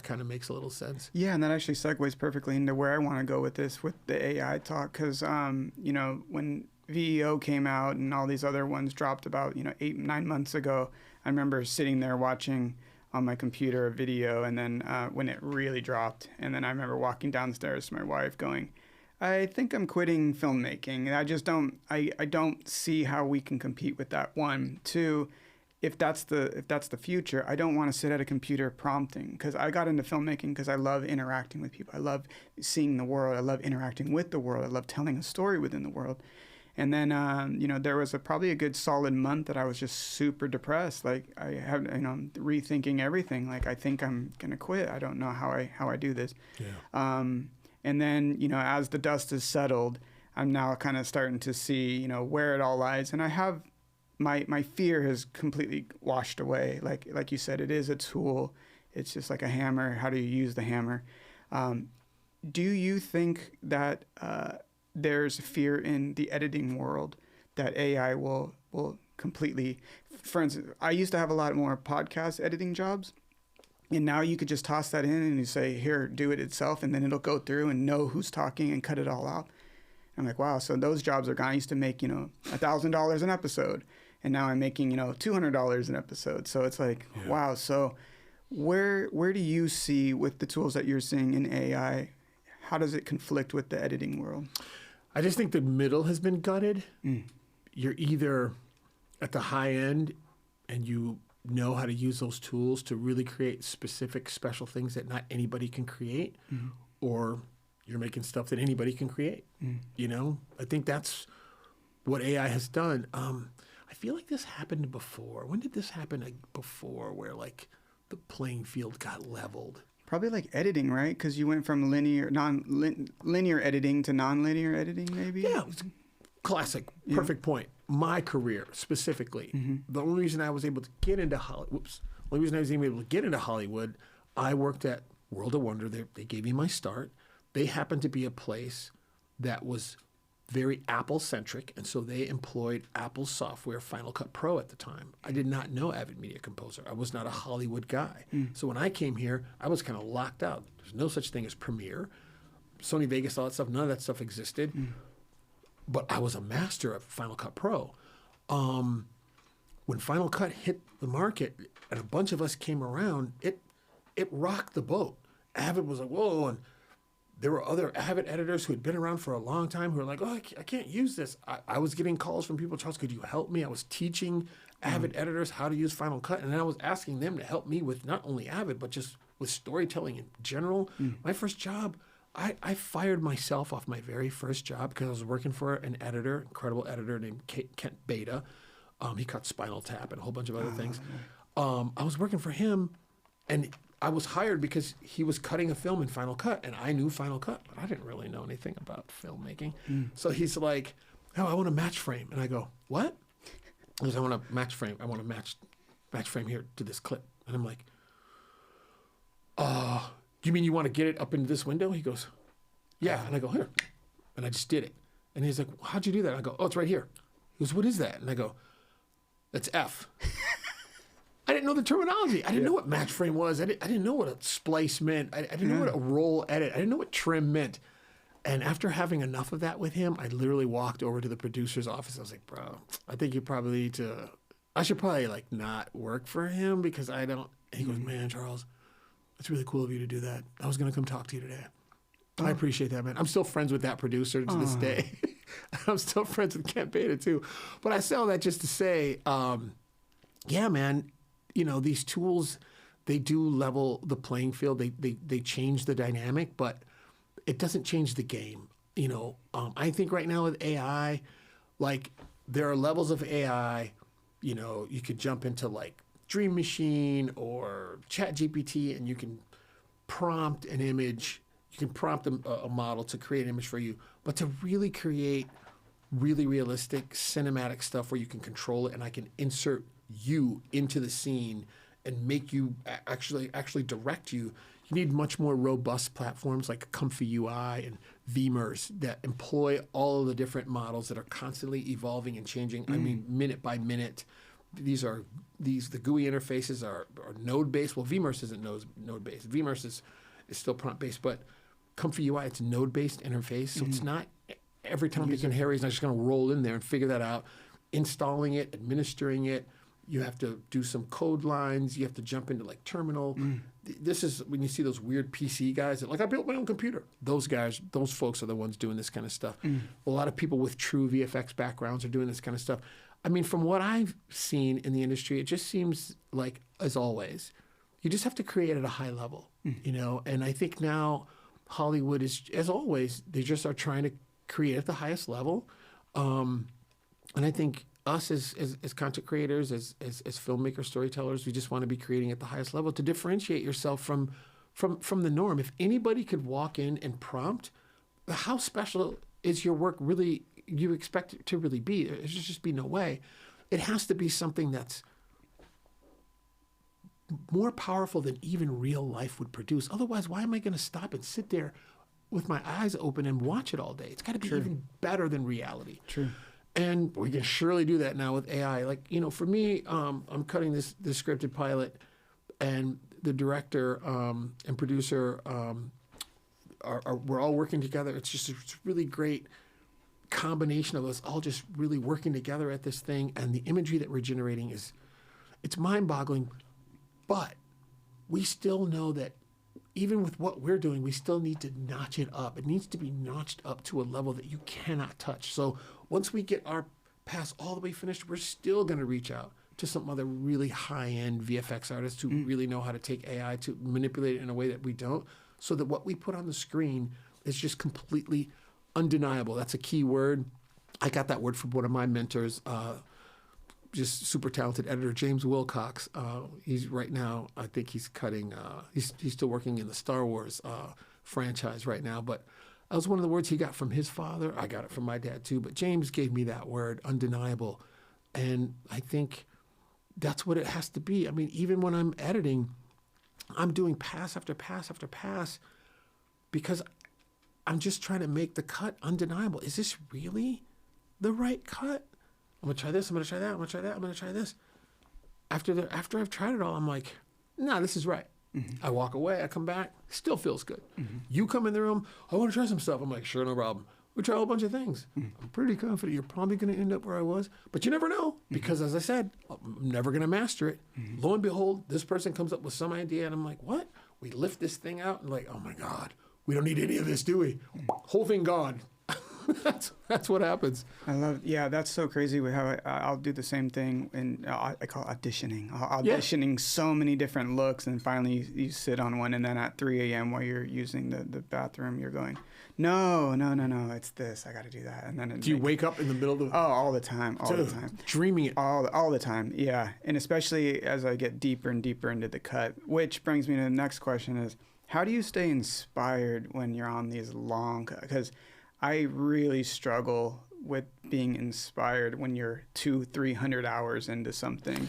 A: kind of makes a little sense.
B: Yeah, and that actually segues perfectly into where I want to go with this, with the AI talk, because, when VEO came out and all these other ones dropped about, 8-9 months ago, I remember sitting there watching on my computer a video, and then when it really dropped, and then I remember walking downstairs to my wife going, I think I'm quitting filmmaking. I just I don't see how we can compete with that. 1, 2, if that's the future, I don't want to sit at a computer prompting, because I got into filmmaking because I love interacting with people. I love seeing the world. I love interacting with the world. I love telling a story within the world. And then, there was probably a good solid month that I was just super depressed. Like I have, rethinking everything. Like I think I'm gonna quit. I don't know how I do this. Yeah. And then, as the dust has settled, I'm now kind of starting to see, where it all lies. And I have my fear has completely washed away. Like you said, it is a tool. It's just like a hammer. How do you use the hammer? Do you think that there's fear in the editing world that AI will completely, for instance, I used to have a lot more podcast editing jobs, and now you could just toss that in and you say, here, do it itself, and then it'll go through and know who's talking and cut it all out. I'm like, wow, so those jobs are gone. I used to make, $1,000 an episode, and now I'm making, $200 an episode. So it's like, wow. So where do you see, with the tools that you're seeing in AI, how does it conflict with the editing world?
A: I just think the middle has been gutted. You're either at the high end and you know how to use those tools to really create specific, special things that not anybody can create, or you're making stuff that anybody can create. I think that's what AI has done. I feel like this happened before. When did this happen before, where like the playing field got leveled?
B: Probably like editing, right? Because you went from linear editing to non-linear editing, maybe?
A: Yeah, it was classic. Perfect point. My career, specifically, the only reason I was able to get into Hollywood, I worked at World of Wonder. They gave me my start. They happened to be a place that was very Apple-centric, and so they employed Apple software, Final Cut Pro at the time. I did not know Avid Media Composer. I was not a Hollywood guy. So when I came here, I was kind of locked out. There's no such thing as Premiere. Sony Vegas, all that stuff, none of that stuff existed. But I was a master of Final Cut Pro. When Final Cut hit the market and a bunch of us came around, it rocked the boat. Avid was like, whoa, and there were other Avid editors who had been around for a long time who were like, oh, I can't use this. I was getting calls from people, Charles, could you help me? I was teaching Avid editors how to use Final Cut, and then I was asking them to help me with not only Avid, but just with storytelling in general. My first job, I fired myself off my very first job because I was working for an editor, incredible editor named Kent Beta. He cut Spinal Tap and a whole bunch of other things. I was working for him, and I was hired because he was cutting a film in Final Cut, and I knew Final Cut, but I didn't really know anything about filmmaking. So he's like, oh, I want a match frame. And I go, what? He goes, I want a match frame. I want a match frame here to this clip. And I'm like, you mean you want to get it up into this window? He goes, yeah. And I go, here. And I just did it. And he's like, how'd you do that? And I go, oh, it's right here. He goes, what is that? And I go, that's F. I didn't know the terminology. I didn't know what match frame was. I didn't know what a splice meant. I didn't know what a roll edit. I didn't know what trim meant. And after having enough of that with him, I literally walked over to the producer's office. I was like, bro, I think you probably need to, I should probably like not work for him because I don't. And he goes, man, Charles, it's really cool of you to do that. I was going to come talk to you today. I appreciate that, man. I'm still friends with that producer to this day. I'm still friends with Kent Beta too. But I say all that just to say, yeah, man, these tools, they do level the playing field. They change the dynamic, but it doesn't change the game. I think right now with AI, like there are levels of AI, you could jump into like Dream Machine or Chat GPT and you can prompt an image. You can prompt a model to create an image for you, but to really create really realistic cinematic stuff where you can control it and I can insert you into the scene and make you actually direct you. You need much more robust platforms like Comfy UI and VMers that employ all of the different models that are constantly evolving and changing. I mean, minute by minute. The GUI interfaces are node based. Well, VMers isn't node based. VMers is still prompt based, but Comfy UI, it's a node-based interface, so it's not every time Dick and Harry's not just going to roll in there and figure that out. Installing it, administering it, you have to do some code lines. You have to jump into like terminal. This is when you see those weird PC guys that like, I built my own computer. Those guys, those folks are the ones doing this kind of stuff. A lot of people with true VFX backgrounds are doing this kind of stuff. I mean, from what I've seen in the industry, it just seems like, as always, you just have to create at a high level, And I think now Hollywood is, as always, they just are trying to create at the highest level. And I think us as content creators, as filmmakers, storytellers, we just want to be creating at the highest level to differentiate yourself from the norm. If anybody could walk in and prompt, how special is your work really, you expect it to really be? There should just be no way. It has to be something that's more powerful than even real life would produce. Otherwise, why am I going to stop and sit there with my eyes open and watch it all day? It's got to be even better than reality.
B: True.
A: And we can surely do that now with AI. Like, for me, I'm cutting this scripted pilot, and the director and producer we're all working together. It's just a really great combination of us all just really working together at this thing. And the imagery that we're generating it's mind-boggling. But we still know that even with what we're doing, we still need to notch it up. It needs to be notched up to a level that you cannot touch. So once we get our pass all the way finished, we're still going to reach out to some other really high-end VFX artists who really know how to take AI to manipulate it in a way that we don't, so that what we put on the screen is just completely undeniable. That's a key word. I got that word from one of my mentors, just super talented editor, James Wilcox. He's right now, I think he's cutting, he's still working in the Star Wars franchise right now, but that was one of the words he got from his father. I got it from my dad too, but James gave me that word, undeniable. And I think that's what it has to be. I mean, even when I'm editing, I'm doing pass after pass after pass because I'm just trying to make the cut undeniable. Is this really the right cut? I'm going to try this, I'm going to try that, I'm going to try that, I'm going to try this. After I've tried it all, I'm like, nah, this is right. I walk away, I come back, still feels good. You come in the room, I want to try some stuff. I'm like, sure, no problem. We try a whole bunch of things. I'm pretty confident you're probably going to end up where I was, but you never know because, as I said, I'm never going to master it. Lo and behold, this person comes up with some idea, and I'm like, what? We lift this thing out, and like, oh my God, we don't need any of this, do we? Whole thing gone. That's what happens.
B: That's so crazy with how I'll do the same thing, and I call it auditioning. Auditioning so many different looks, and finally you sit on one, and then at 3 a.m. while you're using the bathroom, you're going, no, it's this, I got to do that. And then
A: do you wake up in the middle of the...
B: Oh, all the time.
A: Dreaming it.
B: All the time, yeah. And especially as I get deeper and deeper into the cut, which brings me to the next question is, how do you stay inspired when you're on these long... Because I really struggle with being inspired when you're 200-300 hours into something.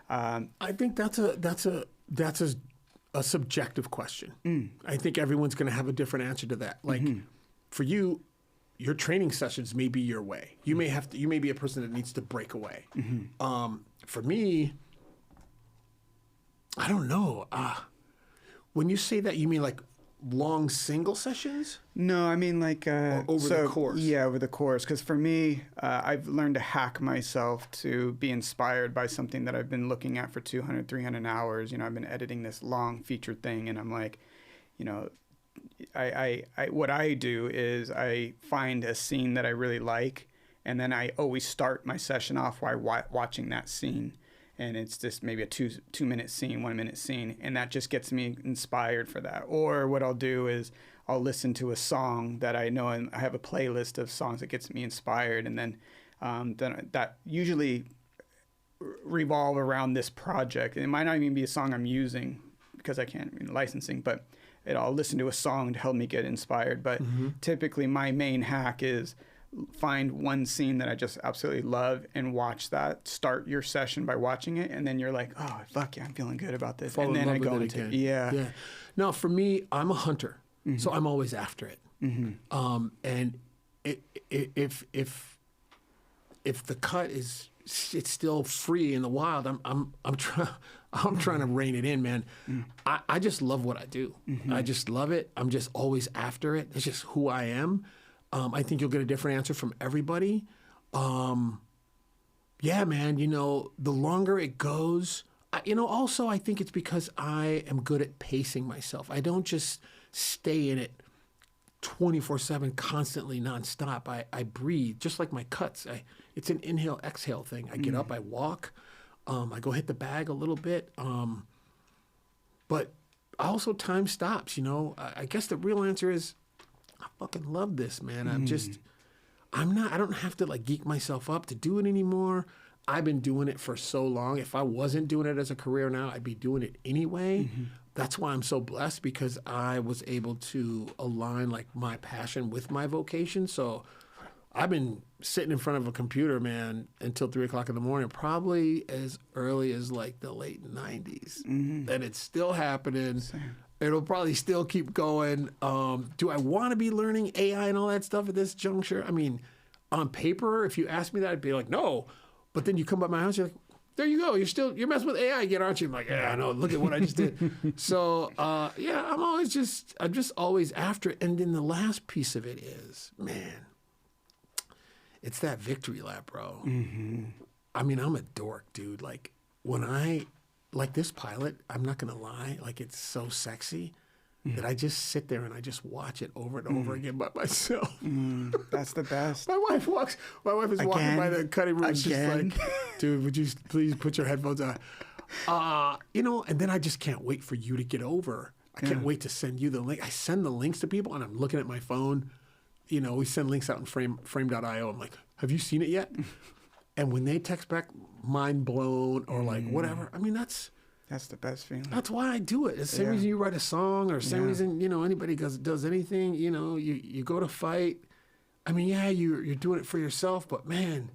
A: I think that's a subjective question. I think everyone's going to have a different answer to that. Like for you, your training sessions may be your way. You may be a person that needs to break away. For me, I don't know. When you say that, you mean like long single sessions?
B: No, I mean like
A: over the course.
B: Yeah, over the course. Because for me, I've learned to hack myself to be inspired by something that I've been looking at for 200, 300 hours. I've been editing this long feature thing, and I'm like, what I do is I find a scene that I really like, and then I always start my session off while watching that scene. And it's just maybe a 2-minute scene, 1-minute scene, and that just gets me inspired for that. Or what I'll do is I'll listen to a song that I know, and I have a playlist of songs that gets me inspired, and then that usually revolve around this project. And it might not even be a song I'm using because I can't licensing, but I'll listen to a song to help me get inspired. But typically my main hack is find one scene that I just absolutely love and watch that. Start your session by watching it, and then you're like, oh, fuck yeah, I'm feeling good about this.
A: Fall
B: and
A: in
B: then
A: love
B: I go
A: with it
B: into
A: again.
B: yeah.
A: No, for me, I'm a hunter, so I'm always after it. And if the cut is it's still free in the wild, I'm trying to rein it in, man. I just love what I do. I just love it. I'm just always after it. It's just who I am. I think you'll get a different answer from everybody. Yeah, man, the longer it goes, also I think it's because I am good at pacing myself. I don't just stay in it 24/7, constantly, nonstop. I breathe, just like my cuts. It's an inhale, exhale thing. I get up, I walk, I go hit the bag a little bit. But also time stops, I guess the real answer is I fucking love this, man. I don't have to geek myself up to do it anymore. I've been doing it for so long. If I wasn't doing it as a career now, I'd be doing it anyway. That's why I'm so blessed, because I was able to align my passion with my vocation. So I've been sitting in front of a computer, man, until 3 o'clock in the morning, probably as early as the late 90s. And it's still happening.
B: Same.
A: It'll probably still keep going. Do I want to be learning AI and all that stuff at this juncture? I mean, on paper, if you asked me that, I'd be like, no. But then you come by my house, you're like, there you go. You're messing with AI again, aren't you? I'm like, yeah, I know. Look at what I just did. So, yeah, I'm just always after it. And then the last piece of it is, man, it's that victory lap, bro. I mean, I'm a dork, dude. When this pilot, I'm not going to lie, it's so sexy that I just sit there and I just watch it over and over again by myself.
B: That's the best.
A: My wife is walking by the cutting room. She's like, dude, would you please put your headphones on? And then I just can't wait for you to get over. I can't wait to send you the link. I send the links to people and I'm looking at my phone. We send links out in frame.io. I'm like, have you seen it yet? And when they text back, mind blown or whatever, I mean, that's
B: the best feeling.
A: That's why I do it. It's the same reason you write a song, or the same reason, anybody does anything, you go to fight. I mean, yeah, you're doing it for yourself, but man,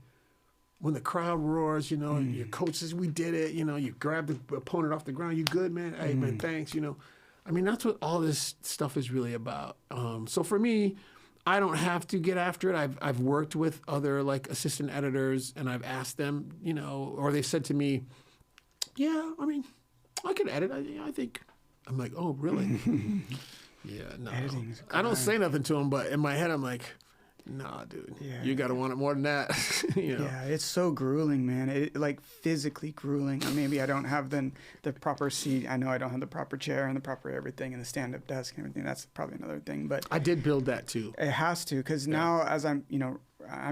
A: when the crowd roars, your coach says, we did it, you grab the opponent off the ground, you good, man? Hey, man, thanks, I mean, that's what all this stuff is really about. So for me, I don't have to get after it. I've worked with other assistant editors, and I've asked them, or they said to me, yeah, I mean, I can edit. I think. I'm like, oh, really? Yeah, no. I don't say nothing to them, but in my head, I'm like, nah, dude. Yeah. You got to want it more than that.
B: Yeah, it's so grueling, man. Physically grueling. Maybe I don't have the proper seat. I know I don't have the proper chair and the proper everything and the stand-up desk and everything. That's probably another thing. But
A: I did build that too.
B: It has to, because now as I'm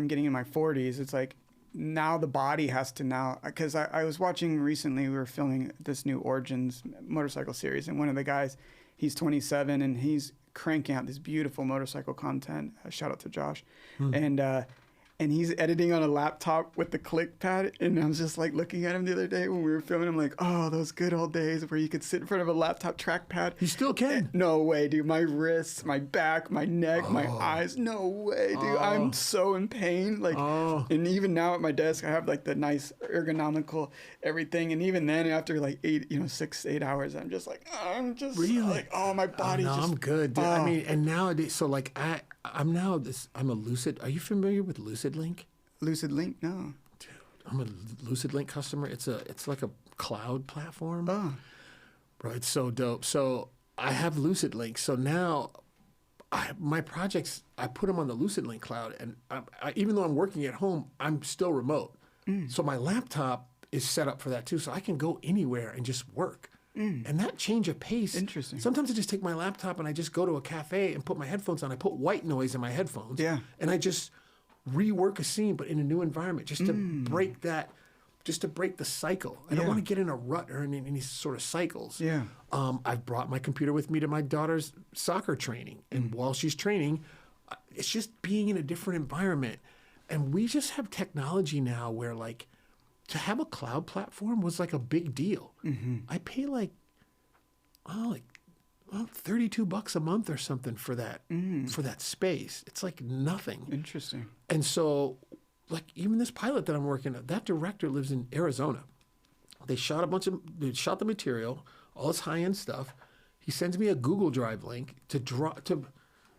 B: getting in my 40s, it's now the body has to because I was watching recently, we were filming this new Origins motorcycle series, and one of the guys, he's 27 and he's cranking out this beautiful motorcycle content. Shout out to Josh. And he's editing on a laptop with the click pad. And I was just looking at him the other day when we were filming. I'm like, oh, those good old days where you could sit in front of a laptop trackpad.
A: You still can.
B: No way, dude. My wrists, my back, my neck, my eyes. No way, dude. I'm so in pain. And even now at my desk, I have the nice ergonomical everything. And even then, after 6-8 hours, I'm just
A: really?
B: My body just.
A: I'm good, dude. I mean, and nowadays, so I'm a Lucid. Are you familiar with Lucid Link?
B: Lucid Link? No.
A: Dude, I'm a Lucid Link customer. It's like a cloud platform.
B: Oh.
A: Bro, it's so dope. So I have Lucid Link. So now my projects, I put them on the Lucid Link cloud. And even though I'm working at home, I'm still remote. So my laptop is set up for that too. So I can go anywhere and just work. And that change of pace.
B: Interesting.
A: Sometimes I just take my laptop and I just go to a cafe and put my headphones on. I put white noise in my headphones.
B: Yeah.
A: And I just rework a scene, but in a new environment, just to break that, just to break the cycle. I don't want to get in a rut or in any sort of cycles.
B: Yeah.
A: I've brought my computer with me to my daughter's soccer training. And while she's training, it's just being in a different environment. And we just have technology now where, like, to have a cloud platform was like a big deal. I pay like $32 a month or something for that space. It's like nothing.
B: Interesting.
A: And so, like, even this pilot that I'm working on, that director lives in Arizona. They shot the material, all this high-end stuff. He sends me a Google Drive link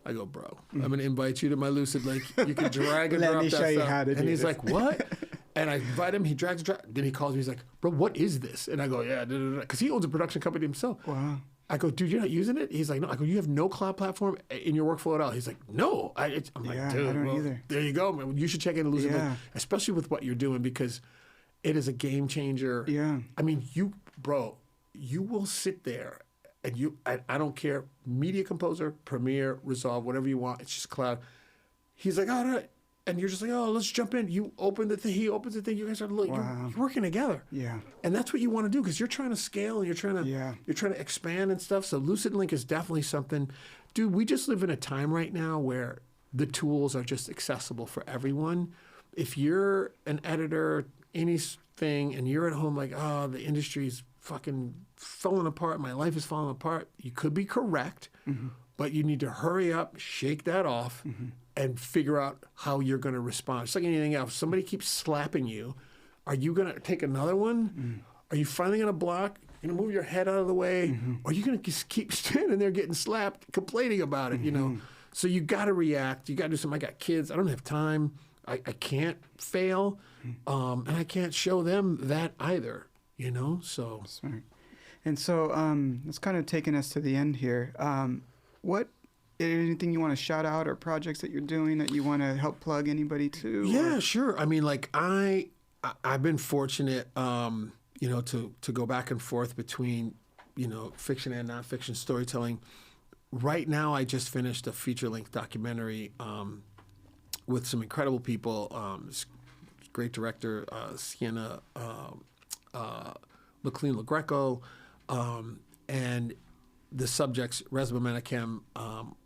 A: I go, bro, I'm going to invite you to my Lucid Link. You can drag and
B: Let
A: drop
B: me
A: that
B: show you
A: stuff.
B: how to do
A: And he's
B: this.
A: like, what? And I invite him. He drags. Then he calls me. He's like, bro, what is this? And I go, yeah, because he owns a production company himself.
B: Wow.
A: I go, dude, you're not using it? He's like, no. I go, you have no cloud platform in your workflow at all. He's like, no. I'm like,
B: Yeah,
A: dude,
B: I don't either.
A: there you go, man. You should check in Lucid Link,
B: Yeah.
A: especially with what you're doing, because it is a game changer.
B: Yeah.
A: I mean, you will sit there and I don't care, Media Composer, Premiere, Resolve, whatever you want. It's just cloud. He's like, all right. And you're just like, oh, let's jump in. You open the thing, he opens the thing. You guys are looking.
B: Wow.
A: You're working together.
B: Yeah.
A: And that's what you want to do, because you're trying to scale and you're trying to expand and stuff. So Lucid Link is definitely something. Dude, we just live in a time right now where the tools are just accessible for everyone. If you're an editor, anything, and you're at home like, oh, the industry's fucking falling apart, my life is falling apart, you could be correct, but you need to hurry up, shake that off, and figure out how you're going to respond. It's like anything else. Somebody keeps slapping you. Are you going to take another one? Are you finally going to block? You're going to move your head out of the way? Or are you going to just keep standing there getting slapped, complaining about it, you know? So you got to react. You got to do something. I got kids. I don't have time. I can't fail. And I can't show them that either, you know? So.
B: Smart. And so it's kind of taking us to the end here. What anything you want to shout out, or projects that you're doing that you want to help plug anybody to?
A: Yeah, sure. I mean, like I've been fortunate, you know, to go back and forth between, you know, fiction and nonfiction storytelling. Right now, I just finished a feature-length documentary with some incredible people. This great director, Sienna McLean LaGreco, and the subjects, Resma Menachem,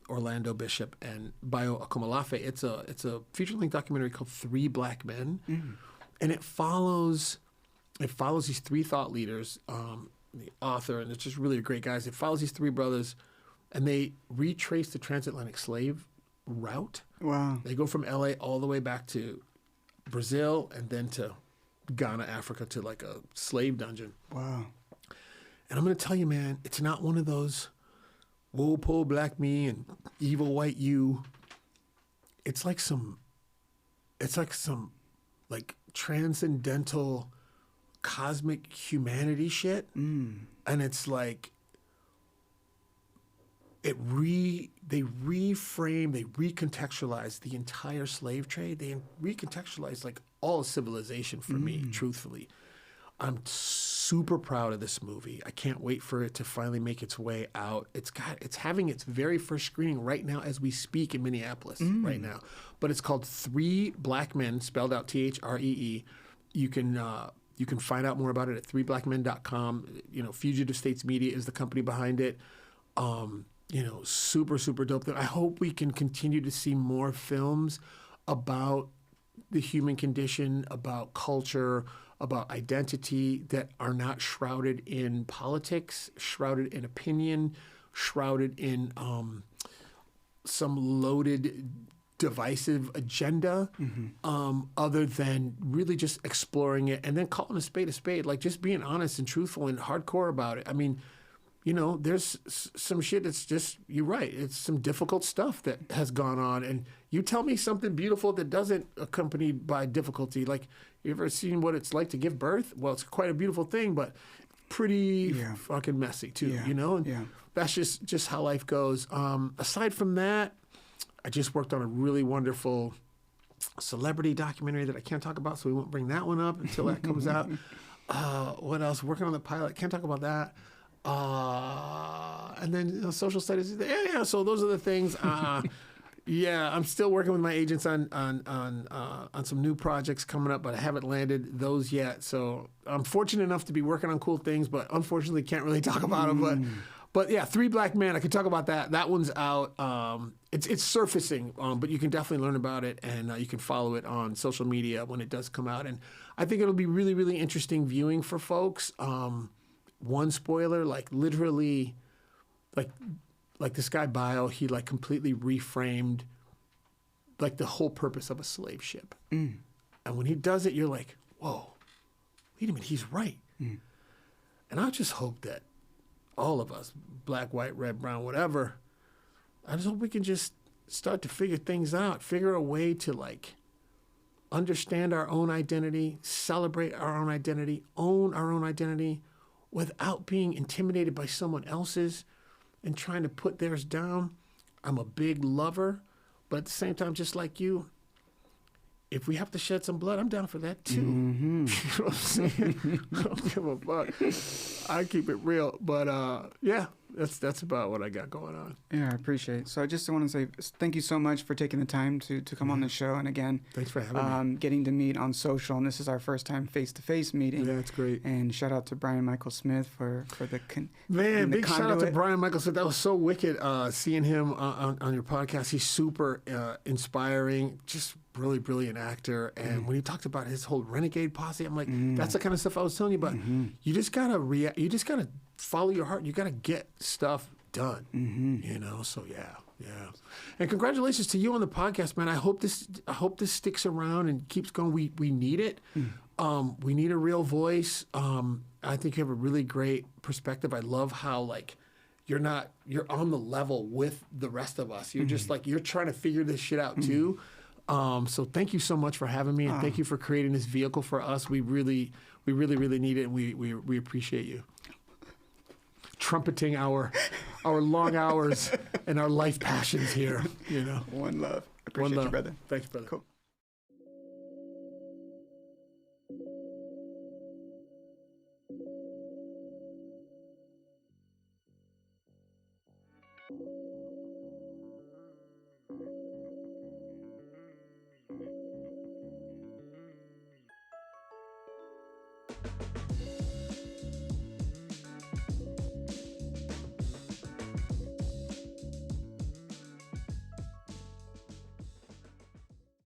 A: Orlando Bishop, and Bayo Akomolafe. It's a feature-length documentary called 3 Black Men, and it follows these 3 thought leaders, the author, and it's just really great guys. It follows these 3 brothers, and they retrace the transatlantic slave route.
B: Wow.
A: They go from LA all the way back to Brazil, and then to Ghana, Africa, to like a slave dungeon.
B: Wow.
A: And I'm going to tell you, man, it's not one of those, whoa, poor black me and evil white you. It's like some like transcendental cosmic humanity shit. And it's like, they reframe, they recontextualize the entire slave trade. They recontextualize like all of civilization for me, truthfully. I'm super proud of this movie. I can't wait for it to finally make its way out. It's having its very first screening right now as we speak in Minneapolis right now. But it's called 3 Black Men, spelled out THREE. You can find out more about it at 3blackmen.com. You know, Fugitive States Media is the company behind it. You know, super, super dope. I hope we can continue to see more films about the human condition, about culture, about identity, that are not shrouded in politics, shrouded in opinion, shrouded in some loaded, divisive agenda, other than really just exploring it and then calling a spade, like just being honest and truthful and hardcore about it. I mean, you know, there's some shit that's just, you're right, it's some difficult stuff that has gone on. And you tell me something beautiful that doesn't accompanied by difficulty. Like, you ever seen what it's like to give birth? Well, it's quite a beautiful thing, but pretty fucking messy too, you know? And that's just how life goes. Aside from that, I just worked on a really wonderful celebrity documentary that I can't talk about, so we won't bring that one up until that comes out. What else? Working on the pilot. Can't talk about that. And then social studies. Yeah. So those are the things. Yeah, I'm still working with my agents on some new projects coming up, but I haven't landed those yet. So I'm fortunate enough to be working on cool things, but unfortunately can't really talk about them. But yeah, Three Black Men, I could talk about that. That one's out. It's surfacing, but you can definitely learn about it, and you can follow it on social media when it does come out. And I think it'll be really, really interesting viewing for folks. One spoiler, like literally, like this guy Bio, he like completely reframed like the whole purpose of a slave ship. And when he does it, you're like, whoa, wait a minute, he's right. And I just hope that all of us, black, white, red, brown, whatever, I just hope we can just start to figure things out, figure a way to like understand our own identity, celebrate our own identity, own our own identity without being intimidated by someone else's and trying to put theirs down. I'm a big lover, but at the same time, just like you, if we have to shed some blood, I'm down for that too. You know what I'm saying? I don't give a fuck. I keep it real. But yeah, that's about what I got going on.
B: Yeah, I appreciate it. So I just want to say thank you so much for taking the time to come on the show. And again,
A: thanks for having me.
B: Getting to meet on social, and this is our first time face-to-face meeting.
A: Yeah, that's great.
B: And shout out to Brian Michael Smith for the
A: big shout out to Brian Michael Smith. That was so wicked seeing him on your podcast. He's super inspiring, just really brilliant actor. And when he talked about his whole renegade posse, I'm like, that's the kind of stuff I was telling you about. You just gotta you just gotta follow your heart. You gotta get stuff done. You know. So yeah. And congratulations to you on the podcast, man. I hope this sticks around and keeps going. We need it. We need a real voice. I think you have a really great perspective. I love how like you're on the level with the rest of us. You're just like you're trying to figure this shit out too. So thank you so much for having me, and thank you for creating this vehicle for us. We really need it, and we appreciate you. Trumpeting our long hours and our life passions here, you know.
B: One love. Appreciate you, brother.
A: Thanks, brother.
B: Cool.